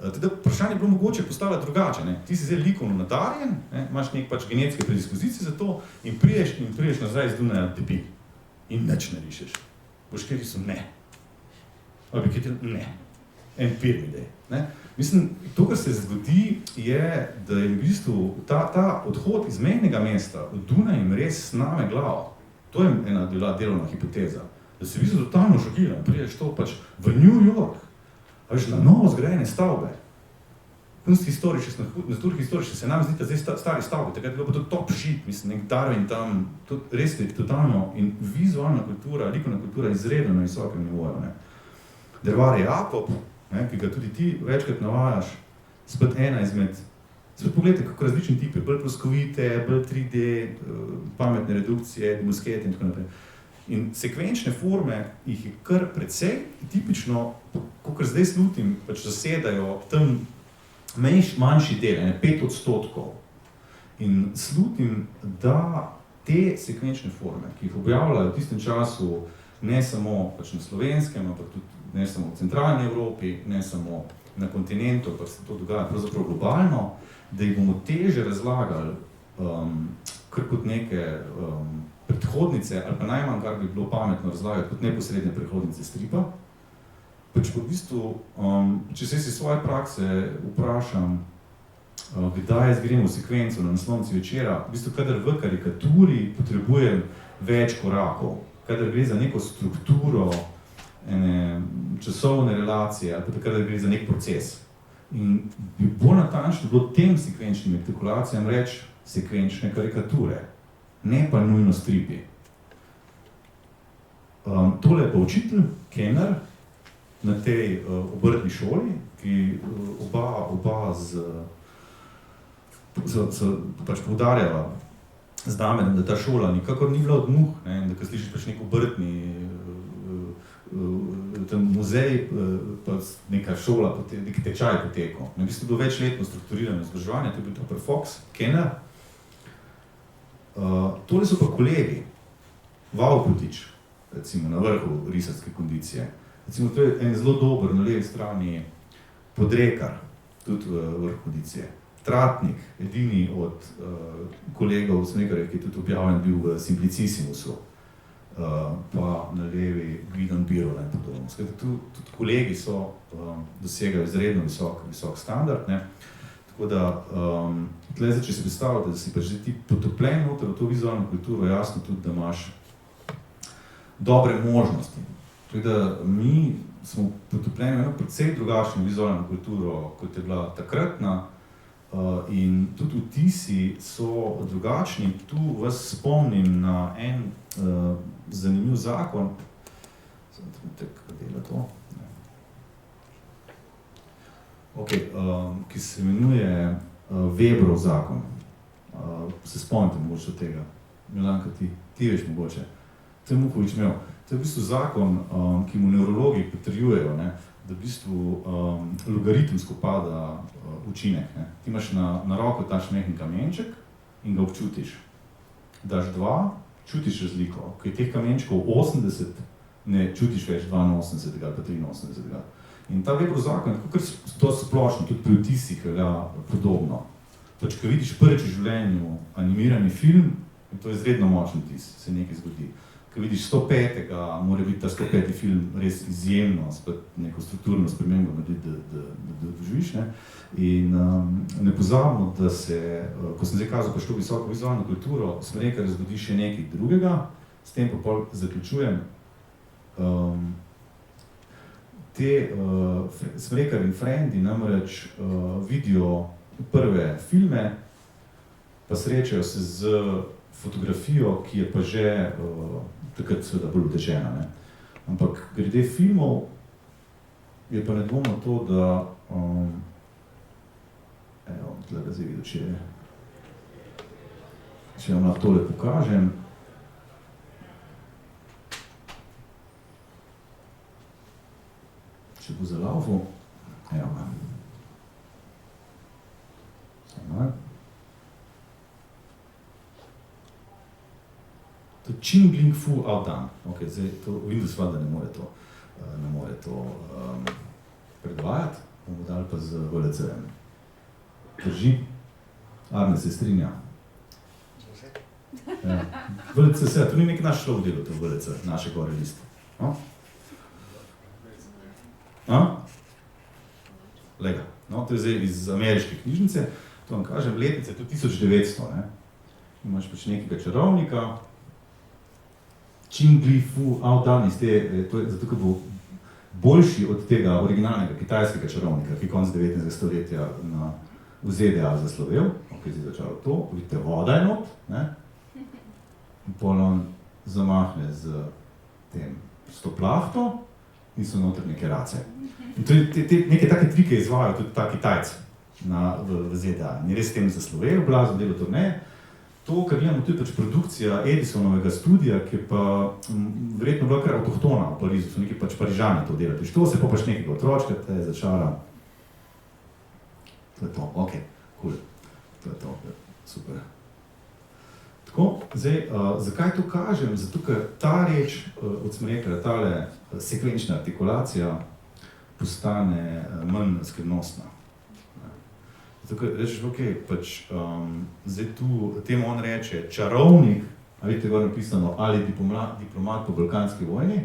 Teda vprašanje je bilo mogoče postavljati drugače, ne. Ti si zdaj likovno nadarjen, ne, imaš nek pač genetske predispozicije za to in priješ nazaj iz Dunaja debil. In nič ne rišeš. Boš kaj risal? Ne. Ali bi kaj ti? Ne. En piramide. Ne. Mislim, to, kar se zgodi, je, da je v bistvu ta odhod iz mejnega mesta v Dunaj jim res sname glavo. To je ena bila delovna hipoteza. Da se v bistvu totalno šokiran, priješ to pač v New York. A veš, na novo zgrajene stavbe. Naturhistorični se nam zdita zdaj stari stavbe, takrat je bilo pa to top shit, mislim, nek Darwin tam, to res je totalno in vizualna kultura, likovna kultura izredno na visokem nivoju, ne. Dervare Jakob, ne, ki ga tudi ti večkrat navajaš, spet ena izmed, spet pogledajte, kako različni tipi, bolj ploskovite, bolj 3D, pametne redukcije, muskete in tako naprej. In sekvenčne forme jih je kar precej, tipično, kakor zdaj slutim, pač zasedajo tam manjši del, 5%. In slutim, da te sekvenčne forme, ki jih objavljajo v tistem času, ne samo pač na Slovenskem, ampak tudi ne samo v centralni Evropi, ne samo na kontinentu, pa se to dogaja pravzaprav globalno, da jih bomo teže razlagali kar kot neke predhodnice, ali pa najmanj, kar bi bilo pametno razlagati, kot neposredne predhodnice stripa. Pač v bistvu, če se si svoje prakse vprašam, kdaj jaz grem v sekvenco na naslovnici večera, v bistvu, kadar v karikaturi potrebujem več korakov, kadar gre za neko strukturo, ene časovne relacije, ali pa kadar gre za nek proces. In bi bolj natančno bilo tem sekvenčnim artikulacijam reči sekvenčne karikature, ne pa nujno stripi. Tole je pa učitelj, Kenner, na tej obrtni šoli, ki oba pač poudarjava z Damenom, da ta šola nikakor ni bila od muh, ne, da ko slišiš pač nek obrtni tam muzej, pa neka šola, nek tečaj potekal. V bistvu je bilo večletno strukturirano izobraževanje, to je bil Topper Fox, Kenner. Tole so pa kolegi, Vavputič, recimo na vrhu risarske kondicije. Recimo, to je en zelo dober na levi strani Podrekar, tudi v vrhu kondicije. Tratnik, edini od kolegov Smrekarjev, ki je tudi objavljen bil v Simplicissimusu, pa na levi Gvidon Birol in podobno. Skratka, tudi kolegi so dosegajo izredno visok standard, ne. Tako da, tle zdaj, če si predstavljate, da si pač ti potopljen noter v to vizualno kulturo, jasno tudi, da imaš dobre možnosti. Tako da mi smo potopljeni v eno precej drugačno vizualno kulturo, kot je bila takratna, in tudi vtisi so drugačni. Tu vas spomnim na en zanimiv zakon, samo trenutek, kaj dela to. Ok, ki se imenuje Weberov zakon. Se spomnite mogoče od tega? Milanka, ti veš mogoče. To je Mukovič imel. To je v bistvu zakon, ki mu neurologi potrjujejo, ne, da v bistvu logaritemsko pada učinek. Ne. Ti imaš na roko ta šmehen kamenček in ga občutiš. daš 2, čutiš razliko, ker teh kamenčkov 80 ne čutiš več 82 ali pa 83. In ta Weberov zakon je tako kar splošno, tudi pri vtisih velja podobno. Pač, ko vidiš prvič v življenju animirani film, to je izredno močen vtis, se nekaj zgodi. Ko vidiš 105. mora biti ta 105. film res izjemno, spet neko strukturno spremembo narediti, da doživiš, ne. In ne pozabimo, da se, ko sem zdaj kazal pač to visoko vizualno kulturo, sem rekel, da zgodi še nekaj drugega, s tem pa pol zaključujem. Te Smrekar in Frendi namreč vidijo prve filme, pa srečajo se z fotografijo, ki je pa že takrat seveda bolj utečena, ne. Ampak glede filmov je pa nedvomno to, da evo, tle ga zdaj videl, če vam lahko tole pokažem. Če bo zalaufal, evo ga. Samo. To je Qing Ling Fu Outdone. Ok, zdaj to Windows vlada ne more to predvajati, bomo dali pa z VLC-em. Drži? Arne se strinja. Ja. VLC, to ni nek naš šlov delo, to VLC, naše gore liste. No? Lega. No, to je zdaj iz ameriške knjižnice, to vam kažem, letnica je to 1900, ne? Imaš pač nekega čarovnika, Qing Ling Fu Outdone, to je zato, ker bo boljši od tega originalnega kitajskega čarovnika, ki je konec 19. stoletja v ZDA zaslovel, ok, zdaj začalo to, vidite, voda je not, ne? In pol on zamahne z to plahto in so noter neke race. In neke take trike izvajajo tudi ta Kitajci v ZDA. Ni res s tem zaslovel, blazno delo turneje. To, kar gledamo, to je pač produkcija Edisonovega studija, ki je pa verjetno bila kar avtohtona v Parizu, so neki pač Parižani to delali. To se pa pač nekega otročka te je začala. To je to, ok, cool. To je to, super. Tako, zdaj, zakaj to kažem? Zato, ker ta reč, od smo rekli, tale sekvenčna artikulacija postane manj skrivnostna. Zato, ker rečeš, ok, pač, zdaj tu, temu on reče čarovnik, a vidite gor napisano, ali diplomat po Balkanski vojni.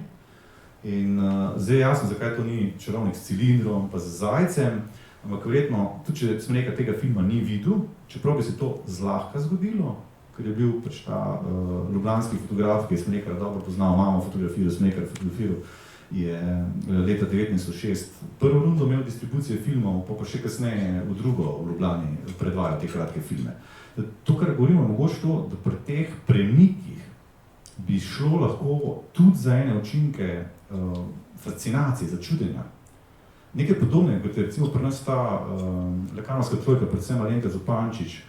In zdaj jasno, zakaj to ni čarovnik s cilindrom, pa z zajcem, ampak verjetno, tudi če sem nekaj tega filma ni videl, čeprav bi se to zlahka zgodilo, ker je bil pač ta ljubljanski fotograf, ki je Smrekar dobro poznal, imamo fotografijo, Smrekar fotografiral, je leta 1906 prvo rundo imel distribucije filmov, pa še kasneje v drugo v Ljubljani predvajal te kratke filme. To, kar govorimo, je mogoče to, da pri teh premikih bi šlo lahko tudi za ene učinke fascinacije, začudenja. Nekaj podobnega, kot je recimo pri nas ta Lekanovska trojka, predvsem Alenka Zupančič,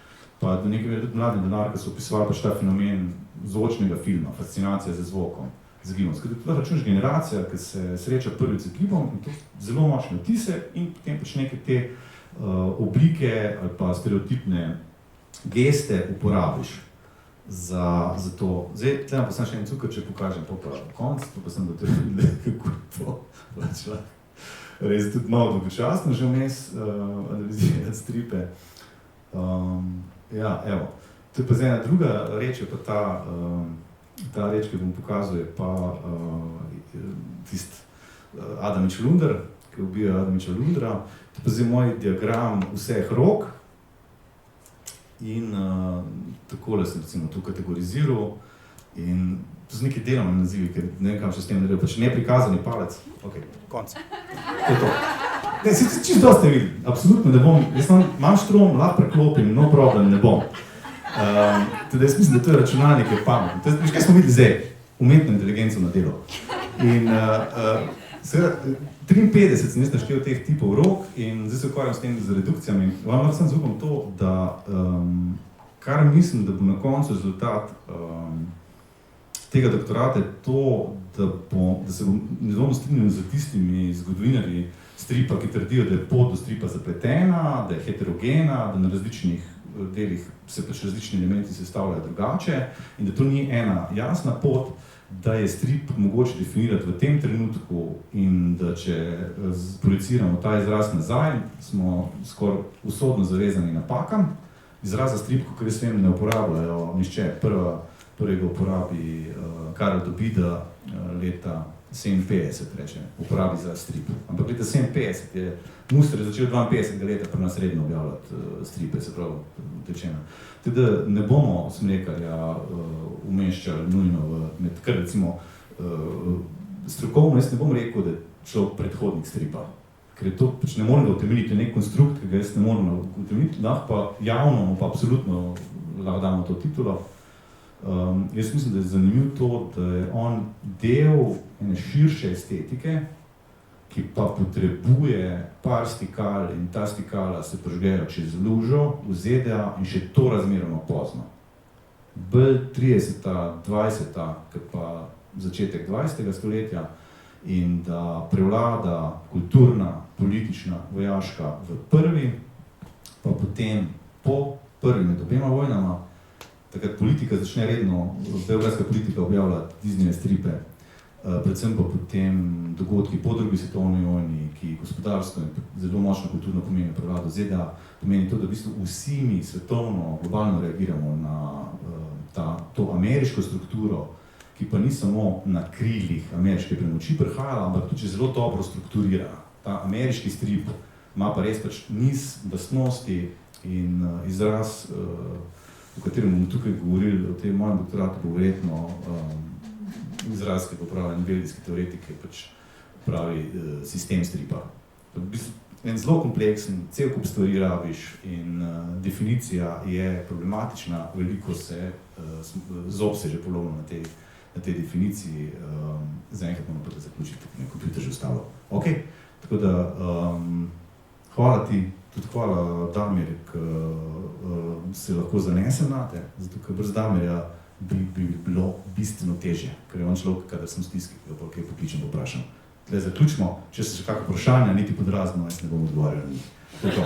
pa do nekaj tudi mladi denar, ki so opisovali pač ta fenomen zvočnega filma, fascinacija z zvokom, z gibom. Skratka, to je računš generacija, ki se sreča prvič z gibom in to zelo močne vtise in potem pač neke te oblike ali pa stereotipne geste uporabiš za to. Zdaj, tle pa sem še en cukor, če pokažem pa konc, pa sem da to videli, kako to plačila. Res tudi malo dolgočasno že vmes analizirati stripe. Ja, evo. To je pa zdaj ena druga reč, je pa ta reč, ki bom pokazal, je pa tist Adamič Lunder, ki ubija Adamiča Lundra. To je pa zdaj moj diagram vseh rok in takole sem recimo to kategoriziral in to so neki delovni nazivi, ker ne vem, kam še s tem naredil, pač neprikazani palec. Ok, konc. To je to. Ne, čisto dosti ste videli, absolutno ne bom, jaz imam štrom, lahko preklopim, no problem, ne bom. Teda jaz mislim, da to je računalnik, je pametno. Kaj smo videli zdaj? Umetno inteligenco na delo. In seveda, 53 sem jaz naštel teh tipov rok in zdaj se ukvarjam s tem z redukcijami. Vam lahko sem zaupam to, da kar mislim, da bo na koncu rezultat tega doktorata je to, da se bom nedvomno strinjal z tistimi zgodovinarji stripa, ki trdijo, da je pot do stripa zapletena, da je heterogena, da na različnih delih se pač različni elementi sestavljajo drugače in da to ni ena jasna pot, da je strip mogoče definirati v tem trenutku in da če projiciramo ta izraz nazaj, smo skoraj usodno zavezani napakam. Izraza strip, kot jaz vem, ne uporabljajo nišče. Prvi ga uporabi Karel Dobida leta 57, reče, uporabi za strip. Ampak leta 57 je Muster začel 52 leta pri nas redno objavljati stripe, se pravi, tečena. Teda ne bomo Smrekarja umeščali nujno med, kar recimo strokovno, jaz ne bom rekel, da je človek predhodnik stripa. Ker je to, pač ne morem ga utemeljiti, nek konstrukt, ki ga jaz ne morem utemeljiti, lahko pa javno, pa absolutno lahko damo to titulo. Jaz mislim, da je zanimivo to, da je on del ene širše estetike, ki pa potrebuje par stikal in ta stikala se prižgejo čez lužo v ZDA in še to razmeroma pozno. Bolj 30., 20., kot pa začetek 20. stoletja in da prevlada kulturna, politična, vojaška v prvi, pa potem po prvi med obema vojnama, takrat politika začne redno, beograjska politika objavljati Disneyjeve stripe, predvsem pa potem dogodki po drugi svetovni vojni, ki gospodarsko in zelo močno kulturno pomeni prevlado ZDA, pomeni to, da v bistvu vsi mi svetovno, globalno reagiramo na to ameriško strukturo, ki pa ni samo na krilih ameriške premoči prihajala, ampak tudi zelo dobro strukturira. Ta ameriški strip ima pa res pač niz lastnosti in izraz, o katerem bomo tukaj govorili, o tem mojem doktoratu bo verjetno izraz, ki popravlja belgijski teoretiki, pač pravi sistem stripa. V bistvu en zelo kompleksen, cel kup stvari rabiš in definicija je problematična, veliko se zob se že polovno na tej definiciji, zaenkrat moramo pa da zaključiti, ker je kompjuter že ustavil. Ok, tako da hvala ti, tudi hvala Damir, ki se lahko zanesem na te, zato ker brez Damirja bi bilo bistveno težje, ker je on človek, kadar sem v stiski, ki ga pa kaj pokličem, vprašam. Tle zaključimo, če se še kakšno vprašanje, niti pod razno, jaz ne bom odgovarjal na njih. To je to.